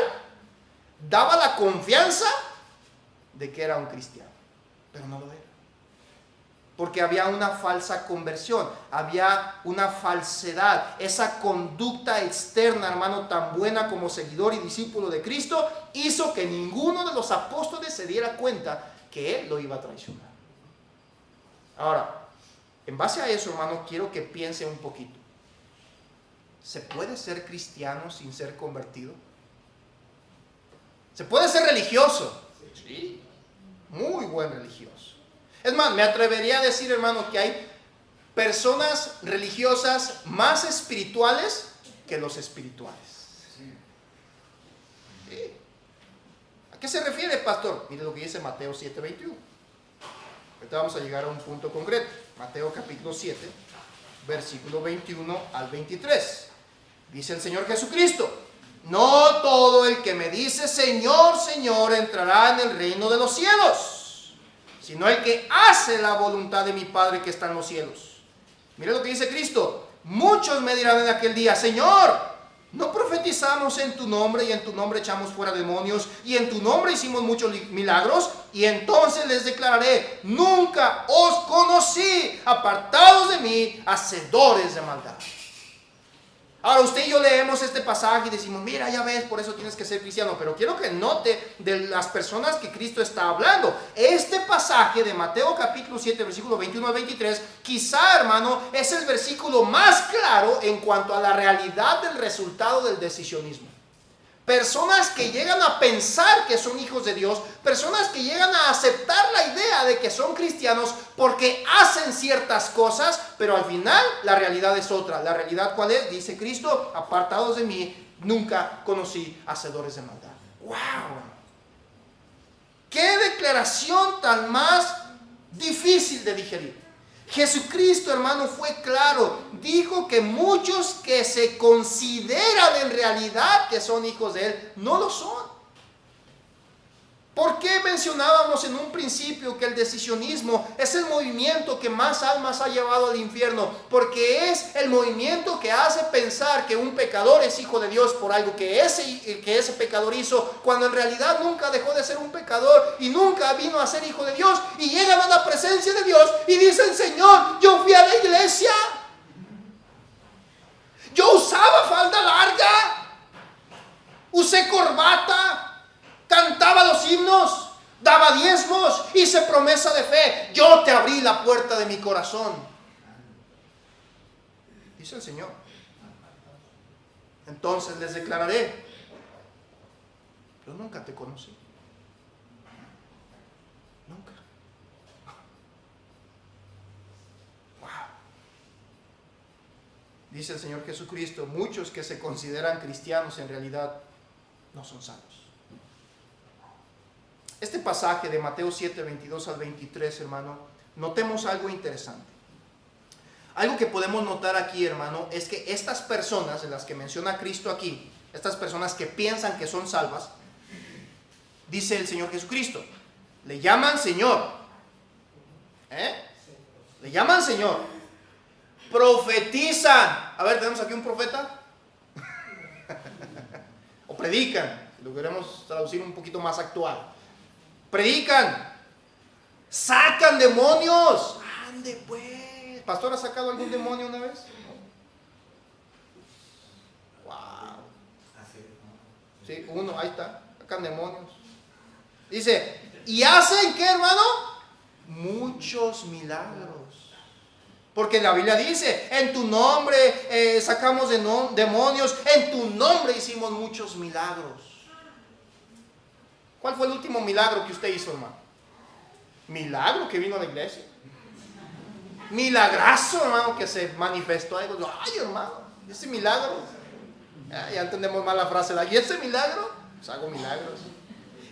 daba la confianza de que era un cristiano, pero no lo era. Porque había una falsa conversión, había una falsedad. Esa conducta externa, hermano, tan buena como seguidor y discípulo de Cristo, hizo que ninguno de los apóstoles se diera cuenta que él lo iba a traicionar. Ahora, en base a eso, hermano, quiero que piense un poquito. ¿Se puede ser cristiano sin ser convertido? ¿Se puede ser religioso? Sí, muy buen religioso. Es más, me atrevería a decir, hermano, que hay personas religiosas más espirituales que los espirituales. Sí. ¿A qué se refiere, pastor? Mire lo que dice Mateo 7:21. Ahorita vamos a llegar a un punto concreto. Mateo capítulo 7, versículo 21 al 23. Dice el Señor Jesucristo: no todo el que me dice Señor, Señor entrará en el reino de los cielos, sino el que hace la voluntad de mi Padre que está en los cielos. Mire lo que dice Cristo: muchos me dirán en aquel día, Señor, ¿no profetizamos en tu nombre y en tu nombre echamos fuera demonios y en tu nombre hicimos muchos milagros? Y entonces les declararé, nunca os conocí, apartados de mí, hacedores de maldad. Ahora usted y yo leemos este pasaje y decimos, mira, ya ves, por eso tienes que ser cristiano. Pero quiero que note de las personas que Cristo está hablando. Este pasaje de Mateo capítulo 7, versículo 21 al 23, quizá, hermano, es el versículo más claro en cuanto a la realidad del resultado del decisionismo. Personas que llegan a pensar que son hijos de Dios, personas que llegan a aceptar la idea de que son cristianos porque hacen ciertas cosas, pero al final la realidad es otra. ¿La realidad cuál es? Dice Cristo, apartados de mí, nunca conocí hacedores de maldad. ¡Wow! ¡Qué declaración tan más difícil de digerir! Jesucristo, hermano, fue claro. Dijo que muchos que se consideran en realidad que son hijos de Él, no lo son. ¿Por qué mencionábamos en un principio que el decisionismo es el movimiento que más almas ha llevado al infierno? Porque es el movimiento que hace pensar que un pecador es hijo de Dios por algo que ese pecador hizo, cuando en realidad nunca dejó de ser un pecador y nunca vino a ser hijo de Dios, y llegan a la presencia de Dios y dicen, Señor, yo fui a la iglesia, yo usaba falda larga, usé corbata, cantaba los himnos, daba diezmos, hice promesa de fe, yo te abrí la puerta de mi corazón, dice el Señor. Entonces les declararé, yo nunca te conocí, nunca. Wow. Dice el Señor Jesucristo, muchos que se consideran cristianos en realidad no son salvos. Este pasaje de Mateo 7, 22 al 23, hermano, notemos algo interesante. Algo que podemos notar aquí, hermano, es que estas personas de las que menciona Cristo aquí, estas personas que piensan que son salvas, dice el Señor Jesucristo, le llaman Señor. Le llaman Señor. Profetizan. A ver, ¿tenemos aquí un profeta? O predican, si lo queremos traducir un poquito más actual. Predican, sacan demonios. Ande pues. ¿Pastor ha sacado algún demonio una vez? Wow. Sí, uno, ahí está. Sacan demonios. Dice, ¿Y hacen qué, hermano? Muchos milagros. Porque la Biblia dice, en tu nombre sacamos demonios, en tu nombre hicimos muchos milagros. ¿Cuál fue el último milagro que usted hizo, hermano? Milagro que vino a la iglesia. Milagrazo, hermano, que se manifestó. Ay, hermano, ese milagro. Ya entendemos mal la frase. ¿Y ese milagro? Pues hago milagros.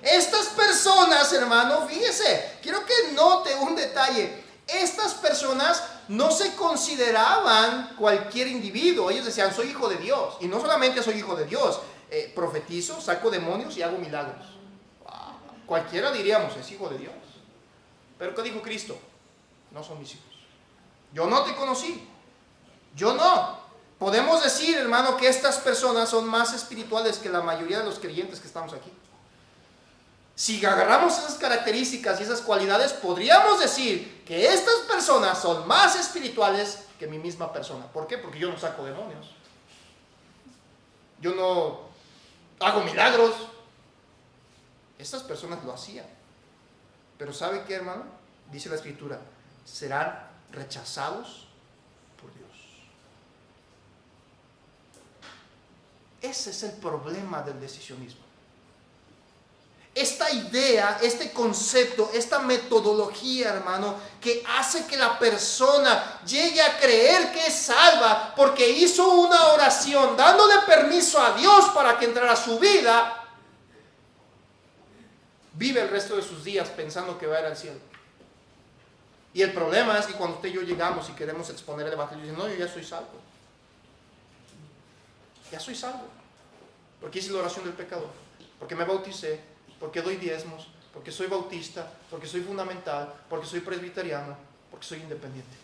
Estas personas, hermano, fíjese, quiero que note un detalle. Estas personas no se consideraban cualquier individuo. Ellos decían, soy hijo de Dios. Y no solamente soy hijo de Dios, profetizo, saco demonios y hago milagros. Cualquiera diríamos, es hijo de Dios. Pero ¿qué dijo Cristo? No son mis hijos. Yo no te conocí. Yo no. Podemos decir, hermano, que estas personas son más espirituales que la mayoría de los creyentes que estamos aquí. Si agarramos esas características y esas cualidades, podríamos decir que estas personas son más espirituales que mi misma persona. ¿Por qué? Porque yo no saco demonios. Yo no hago milagros. Estas personas lo hacían. Pero ¿sabe qué, hermano? Dice la Escritura, serán rechazados por Dios. Ese es el problema del decisionismo. Esta idea, este concepto, esta metodología, hermano, que hace que la persona llegue a creer que es salva porque hizo una oración dándole permiso a Dios para que entrara a su vida, vive el resto de sus días pensando que va a ir al cielo. Y el problema es que cuando usted y yo llegamos y queremos exponer el evangelio, dicen, no, yo ya soy salvo. Ya soy salvo. Porque hice la oración del pecador, porque me bauticé, porque doy diezmos, porque soy bautista, porque soy fundamental, porque soy presbiteriano, porque soy independiente.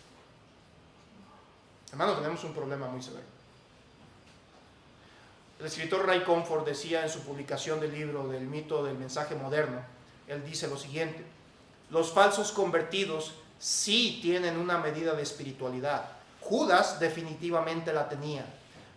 Hermano, tenemos un problema muy severo. El escritor Ray Comfort decía en su publicación del libro del mito del mensaje moderno, él dice lo siguiente: los falsos convertidos sí tienen una medida de espiritualidad. Judas definitivamente la tenía.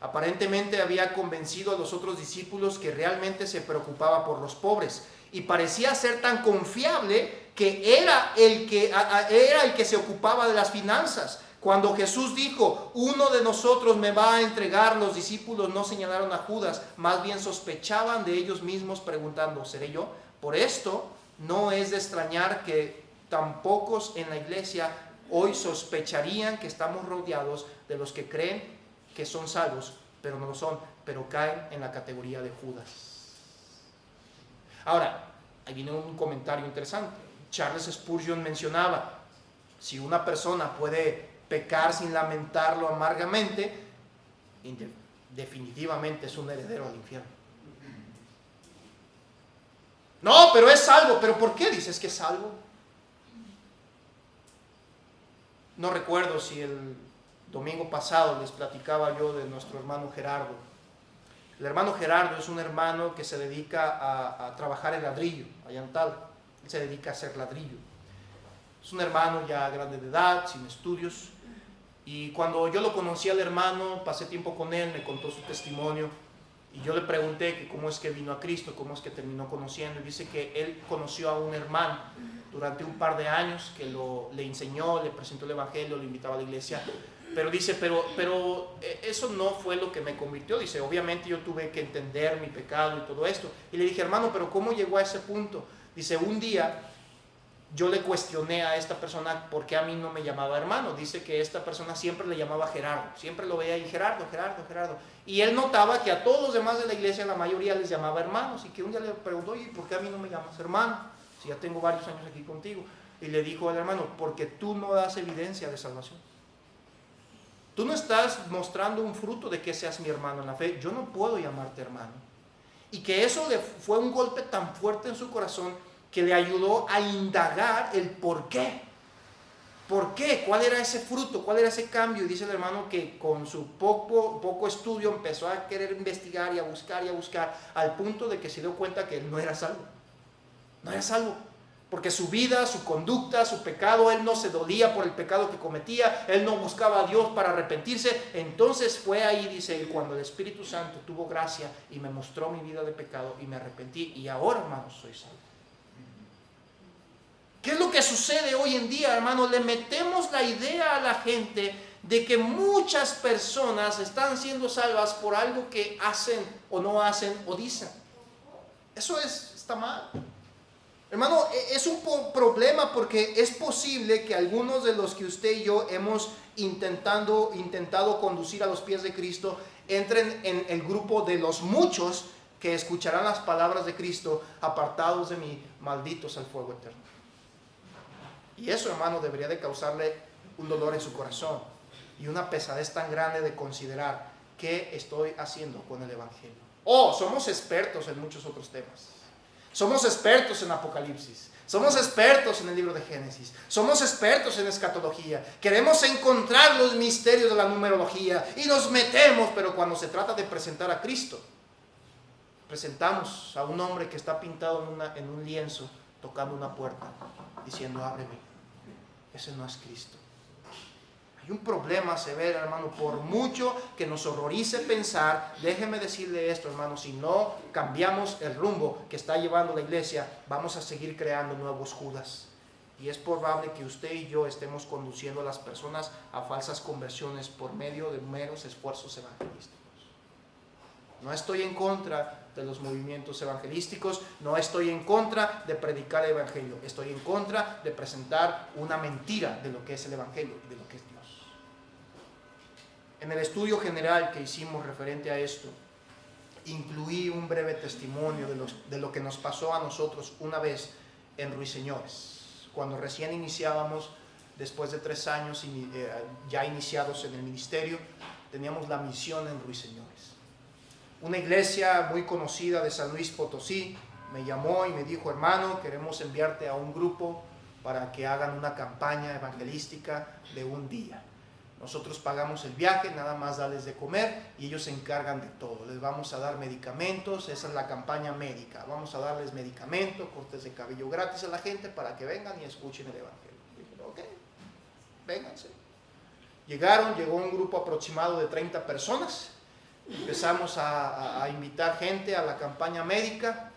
Aparentemente había convencido a los otros discípulos que realmente se preocupaba por los pobres y parecía ser tan confiable que era el que se ocupaba de las finanzas. Cuando Jesús dijo, uno de nosotros me va a entregar, los discípulos no señalaron a Judas, más bien sospechaban de ellos mismos preguntando, ¿seré yo? Por esto no es de extrañar que tan pocos en la iglesia hoy sospecharían que estamos rodeados de los que creen que son salvos, pero no lo son, pero caen en la categoría de Judas. Ahora, ahí viene un comentario interesante. Charles Spurgeon mencionaba, si una persona puede pecar sin lamentarlo amargamente, definitivamente es un heredero al infierno. No, pero es salvo. ¿Pero por qué dices que es salvo? No recuerdo si el domingo pasado les platicaba yo de nuestro hermano Gerardo. El hermano Gerardo es un hermano que se dedica a trabajar el ladrillo, allá en Tal. Él se dedica a hacer ladrillo. Es un hermano ya grande de edad, sin estudios. Y cuando yo lo conocí al hermano, pasé tiempo con él, me contó su testimonio. Y yo le pregunté que cómo es que vino a Cristo, cómo es que terminó conociendo. Y dice que él conoció a un hermano durante un par de años que le enseñó, le presentó el evangelio, le invitaba a la iglesia. Pero dice, pero eso no fue lo que me convirtió. Dice, obviamente yo tuve que entender mi pecado y todo esto. Y le dije, hermano, pero ¿cómo llegó a ese punto? Dice, un día yo le cuestioné a esta persona por qué a mí no me llamaba hermano. Dice que esta persona siempre le llamaba Gerardo. Siempre lo veía y Gerardo. Y él notaba que a todos los demás de la iglesia, la mayoría les llamaba hermanos. Y que un día le preguntó, ¿y por qué a mí no me llamas hermano? Si ya tengo varios años aquí contigo. Y le dijo al hermano, porque tú no das evidencia de salvación. Tú no estás mostrando un fruto de que seas mi hermano en la fe. Yo no puedo llamarte hermano. Y que eso le fue un golpe tan fuerte en su corazón que le ayudó a indagar el por qué. ¿Por qué? ¿Cuál era ese fruto? ¿Cuál era ese cambio? Y dice el hermano que con su poco estudio empezó a querer investigar y a buscar al punto de que se dio cuenta que él no era salvo. No era salvo. Porque su vida, su conducta, su pecado, él no se dolía por el pecado que cometía, él no buscaba a Dios para arrepentirse. Entonces fue ahí, dice él, cuando el Espíritu Santo tuvo gracia y me mostró mi vida de pecado y me arrepentí y ahora, hermanos, soy salvo. lo que sucede hoy en día, hermano. Le metemos la idea a la gente de que muchas personas están siendo salvas por algo que hacen o no hacen o dicen. Eso está mal. Hermano, es un problema porque es posible que algunos de los que usted y yo hemos intentado conducir a los pies de Cristo entren en el grupo de los muchos que escucharán las palabras de Cristo: apartados de mí, malditos al fuego eterno. Y eso, hermano, debería de causarle un dolor en su corazón y una pesadez tan grande de considerar: ¿qué estoy haciendo con el Evangelio? Somos expertos en muchos otros temas. Somos expertos en Apocalipsis. Somos expertos en el libro de Génesis. Somos expertos en escatología. Queremos encontrar los misterios de la numerología y nos metemos, pero cuando se trata de presentar a Cristo, presentamos a un hombre que está pintado en un lienzo, tocando una puerta, diciendo: ábreme. Ese no es Cristo. Hay un problema severo, hermano. Por mucho que nos horrorice pensar, déjeme decirle esto, hermano: si no cambiamos el rumbo que está llevando la iglesia, vamos a seguir creando nuevos Judas. Y es probable que usted y yo estemos conduciendo a las personas a falsas conversiones por medio de meros esfuerzos evangelísticos. No estoy en contra de los movimientos evangelísticos, no estoy en contra de predicar el evangelio, estoy en contra de presentar una mentira de lo que es el evangelio y de lo que es Dios. En el estudio general que hicimos referente a esto, incluí un breve testimonio de lo que nos pasó a nosotros una vez en Ruiseñores, cuando recién iniciábamos, después de 3 años ya iniciados en el ministerio. Teníamos la misión en Ruiseñores. Una iglesia muy conocida de San Luis Potosí me llamó y me dijo: hermano, queremos enviarte a un grupo para que hagan una campaña evangelística de un día. Nosotros pagamos el viaje, nada más darles de comer y ellos se encargan de todo. Les vamos a dar medicamentos, esa es la campaña médica. Vamos a darles medicamentos, cortes de cabello gratis a la gente para que vengan y escuchen el evangelio. Dije: ok, vénganse. Llegó un grupo aproximado de 30 personas. Empezamos a invitar gente a la campaña médica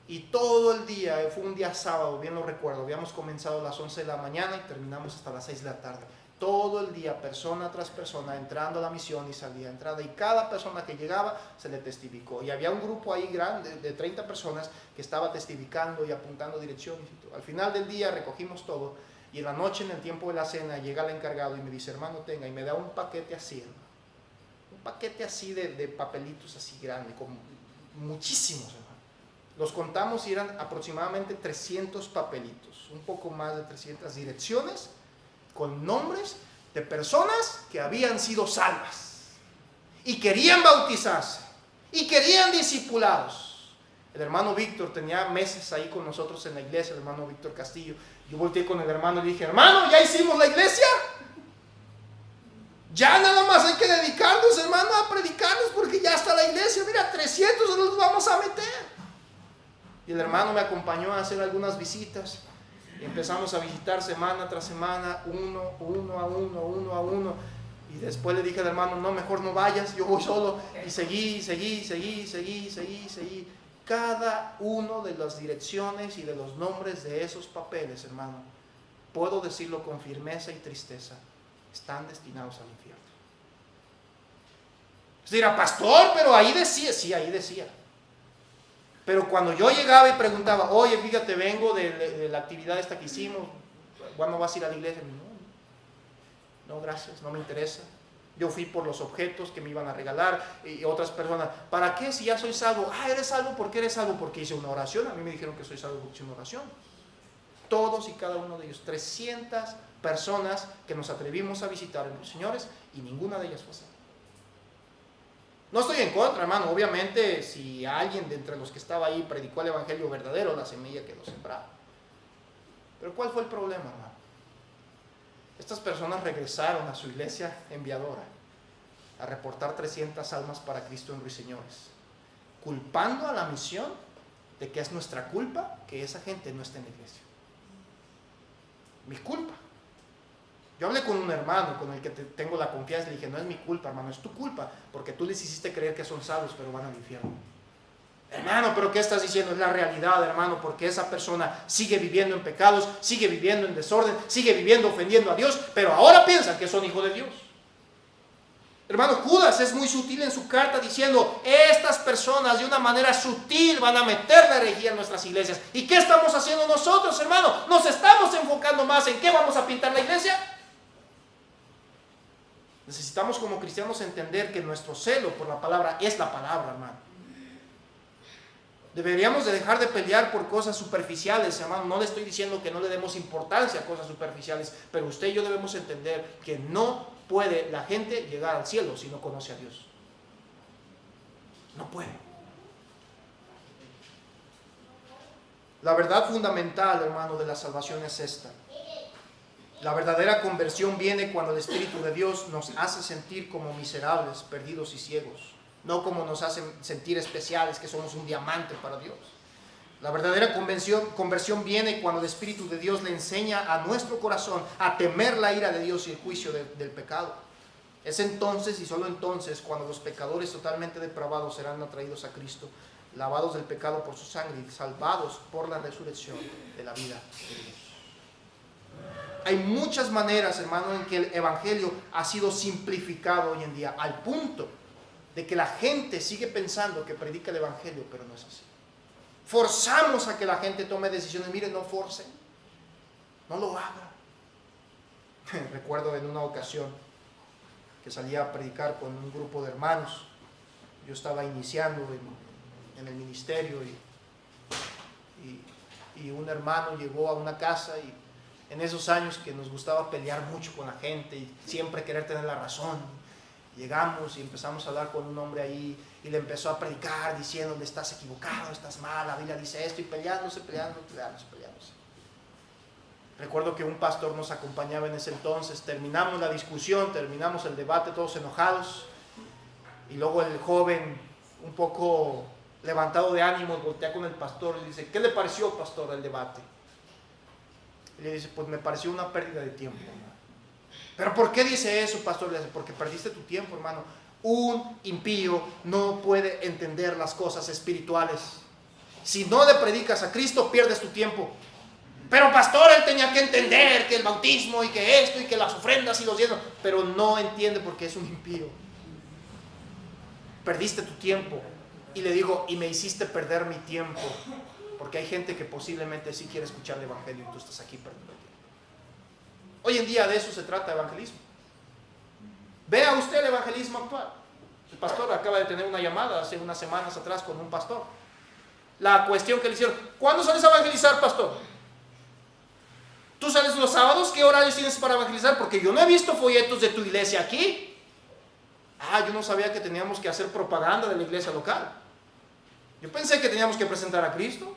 y todo el día, fue un día sábado, bien lo recuerdo, habíamos comenzado a las 11 de la mañana y terminamos hasta las 6 de la tarde. Todo el día, persona tras persona, entrando a la misión y salía, entrada, y cada persona que llegaba se le testificó. Y había un grupo ahí grande de 30 personas que estaba testificando y apuntando direcciones y todo. Al final del día recogimos todo y en la noche, en el tiempo de la cena, llega el encargado y me dice: hermano, tenga, y me da un paquete así, hermano. Un paquete así de papelitos así grande, con muchísimos, hermano. Los contamos y eran aproximadamente 300 papelitos, un poco más de 300 direcciones con nombres de personas que habían sido salvas y querían bautizarse y querían discipulados. El hermano Víctor tenía meses ahí con nosotros en la iglesia, el hermano Víctor Castillo. Yo volteé con el hermano y le dije: hermano, ¿ya hicimos la iglesia? Ya nada más hay que dedicarnos, hermano, a predicarnos, porque ya está la iglesia. Mira, 300 nos vamos a meter. Y el hermano me acompañó a hacer algunas visitas. Y empezamos a visitar semana tras semana, uno a uno. Y después le dije al hermano: no, mejor no vayas, yo voy solo. Y seguí. Cada uno de las direcciones y de los nombres de esos papeles, hermano, puedo decirlo con firmeza y tristeza, están destinados al infierno. Usted dirá: pastor, pero ahí decía. Sí, ahí decía. Pero cuando yo llegaba y preguntaba: oye, fíjate, vengo de la actividad esta que hicimos, ¿cuándo vas a ir a la iglesia? No, gracias, no me interesa. Yo fui por los objetos que me iban a regalar. Y otras personas: ¿para qué si ya soy salvo? ¿Eres salvo? ¿Por qué eres salvo? Porque hice una oración. A mí me dijeron que soy salvo porque hice una oración. Todos y cada uno de ellos, 300 personas que nos atrevimos a visitar en los señores, y ninguna de ellas fue salva. No estoy en contra, hermano. Obviamente, si alguien de entre los que estaba ahí predicó el evangelio verdadero, la semilla quedó sembrada. Pero ¿cuál fue el problema, hermano? Estas personas regresaron a su iglesia enviadora a reportar 300 almas para Cristo en Ruiseñores, culpando a la misión de que es nuestra culpa que esa gente no esté en la iglesia. Mi culpa. Yo hablé con un hermano con el que tengo la confianza y le dije: no es mi culpa, hermano, es tu culpa, porque tú les hiciste creer que son salvos, pero van al infierno. Hermano, pero ¿qué estás diciendo? Es la realidad, hermano, porque esa persona sigue viviendo en pecados, sigue viviendo en desorden, sigue viviendo ofendiendo a Dios, pero ahora piensan que son hijos de Dios. Hermano, Judas es muy sutil en su carta diciendo, estas personas de una manera sutil van a meter la herejía en nuestras iglesias. ¿Y qué estamos haciendo nosotros, hermano? Nos estamos enfocando más en qué vamos a pintar la iglesia. Necesitamos como cristianos entender que nuestro celo por la palabra es la palabra, hermano. Deberíamos de dejar de pelear por cosas superficiales, hermano. No le estoy diciendo que no le demos importancia a cosas superficiales, pero usted y yo debemos entender que no puede la gente llegar al cielo si no conoce a Dios. No puede. La verdad fundamental, hermano, de la salvación es esta. La verdadera conversión viene cuando el Espíritu de Dios nos hace sentir como miserables, perdidos y ciegos. No como nos hacen sentir especiales, que somos un diamante para Dios. La verdadera conversión viene cuando el Espíritu de Dios le enseña a nuestro corazón a temer la ira de Dios y el juicio del pecado. Es entonces y solo entonces cuando los pecadores totalmente depravados serán atraídos a Cristo, lavados del pecado por su sangre y salvados por la resurrección de la vida de Dios. Hay muchas maneras, hermano, en que el Evangelio ha sido simplificado hoy en día, al punto de que la gente sigue pensando que predica el Evangelio, pero no es así. Forzamos a que la gente tome decisiones. Miren, no forcen, no lo haga. Recuerdo en una ocasión que salía a predicar con un grupo de hermanos. Yo estaba iniciando en el ministerio y un hermano llegó a una casa, y en esos años que nos gustaba pelear mucho con la gente y siempre querer tener la razón, llegamos y empezamos a hablar con un hombre ahí y le empezó a predicar diciéndole: estás equivocado, estás mal, la Biblia dice esto, y peleándose. Recuerdo que un pastor nos acompañaba en ese entonces. Terminamos la discusión, terminamos el debate todos enojados, y luego el joven, un poco levantado de ánimos, voltea con el pastor y le dice: ¿qué le pareció, pastor, el debate? Y le dice: pues me pareció una pérdida de tiempo. ¿Pero por qué dice eso, pastor? Le dice: porque perdiste tu tiempo, hermano. Un impío no puede entender las cosas espirituales. Si no le predicas a Cristo, pierdes tu tiempo. Pero pastor, él tenía que entender que el bautismo y que esto y que las ofrendas y los diezmos. Pero no entiende porque es un impío. Perdiste tu tiempo. Y le digo: y me hiciste perder mi tiempo. Porque hay gente que posiblemente sí quiere escuchar el Evangelio y tú estás aquí perdiendo el tiempo. Hoy en día de eso se trata evangelismo. Vea usted el evangelismo actual. El pastor acaba de tener una llamada hace unas semanas atrás con un pastor. La cuestión que le hicieron: ¿cuándo sales a evangelizar, pastor? ¿Tú sales los sábados? ¿Qué horarios tienes para evangelizar? Porque yo no he visto folletos de tu iglesia aquí. Yo no sabía que teníamos que hacer propaganda de la iglesia local. Yo pensé que teníamos que presentar a Cristo.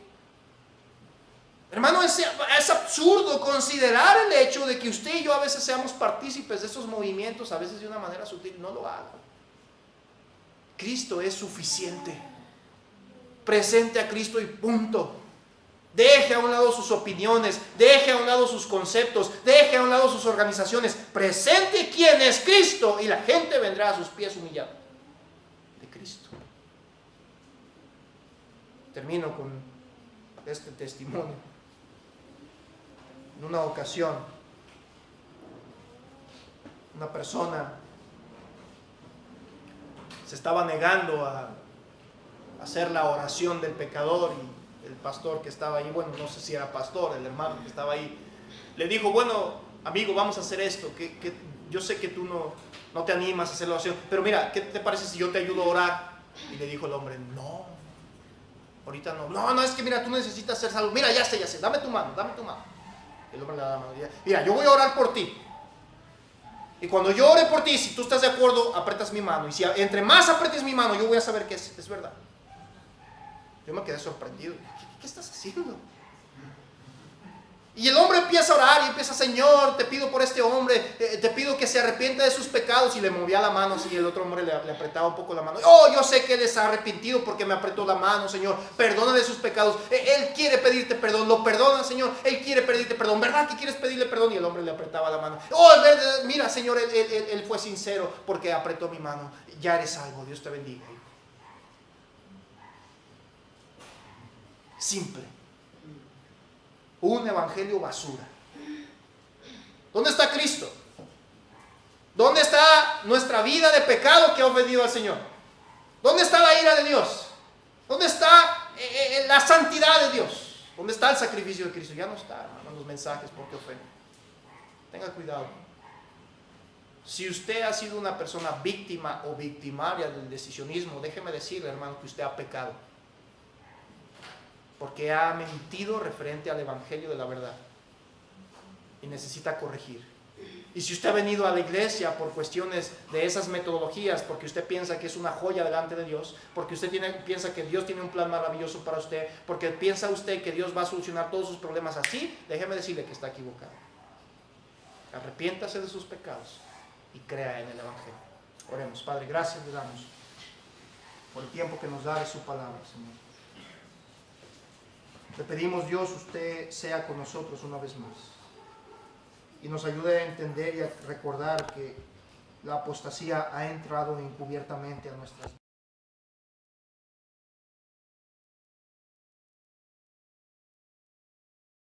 Hermano, es absurdo considerar el hecho de que usted y yo a veces seamos partícipes de esos movimientos, a veces de una manera sutil. No lo haga. Cristo es suficiente. Presente a Cristo y punto. Deje a un lado sus opiniones, deje a un lado sus conceptos, deje a un lado sus organizaciones. Presente quién es Cristo y la gente vendrá a sus pies humillada de Cristo. Termino con este testimonio. En una ocasión, una persona se estaba negando a hacer la oración del pecador, y el pastor que estaba ahí, bueno, no sé si era pastor, el hermano que estaba ahí, le dijo: bueno, amigo, vamos a hacer esto, que yo sé que tú no te animas a hacer la oración, pero mira, ¿qué te parece si yo te ayudo a orar? Y le dijo el hombre: no, ahorita no. No, es que mira, tú necesitas ser salvo. Mira, ya sé, dame tu mano. El hombre le da la mano. Mira, yo voy a orar por ti. Y cuando yo ore por ti, si tú estás de acuerdo, apretas mi mano. Y si entre más apretes mi mano, yo voy a saber que es verdad. Yo me quedé sorprendido. ¿Qué estás haciendo? Y el hombre empieza a orar y empieza: Señor, te pido por este hombre, te pido que se arrepienta de sus pecados. Y le movía la mano así, y el otro hombre le apretaba un poco la mano. Yo sé que él se ha arrepentido porque me apretó la mano, Señor. Perdónale sus pecados. Él quiere pedirte perdón. Lo perdona, Señor. Él quiere pedirte perdón. ¿Verdad que quieres pedirle perdón? Y el hombre le apretaba la mano. Mira, Señor, él fue sincero porque apretó mi mano. Ya eres salvo. Dios te bendiga. simple. Un evangelio basura. ¿Dónde está Cristo? ¿Dónde está nuestra vida de pecado que ha ofendido al Señor? ¿Dónde está la ira de Dios? ¿Dónde está la santidad de Dios? ¿Dónde está el sacrificio de Cristo? Ya no está, hermano, en los mensajes porque ofenden. Tenga cuidado. Si usted ha sido una persona víctima o victimaria del decisionismo, déjeme decirle, hermano, que usted ha pecado. Porque ha mentido referente al evangelio de la verdad. Y necesita corregir. Y si usted ha venido a la iglesia por cuestiones de esas metodologías, porque usted piensa que es una joya delante de Dios, porque usted piensa que Dios tiene un plan maravilloso para usted, porque piensa usted que Dios va a solucionar todos sus problemas así, déjeme decirle que está equivocado. Arrepiéntase de sus pecados y crea en el evangelio. Oremos. Padre, gracias le damos por el tiempo que nos da de su palabra, Señor. Le pedimos, Dios, usted sea con nosotros una vez más y nos ayude a entender y a recordar que la apostasía ha entrado encubiertamente a nuestras vidas.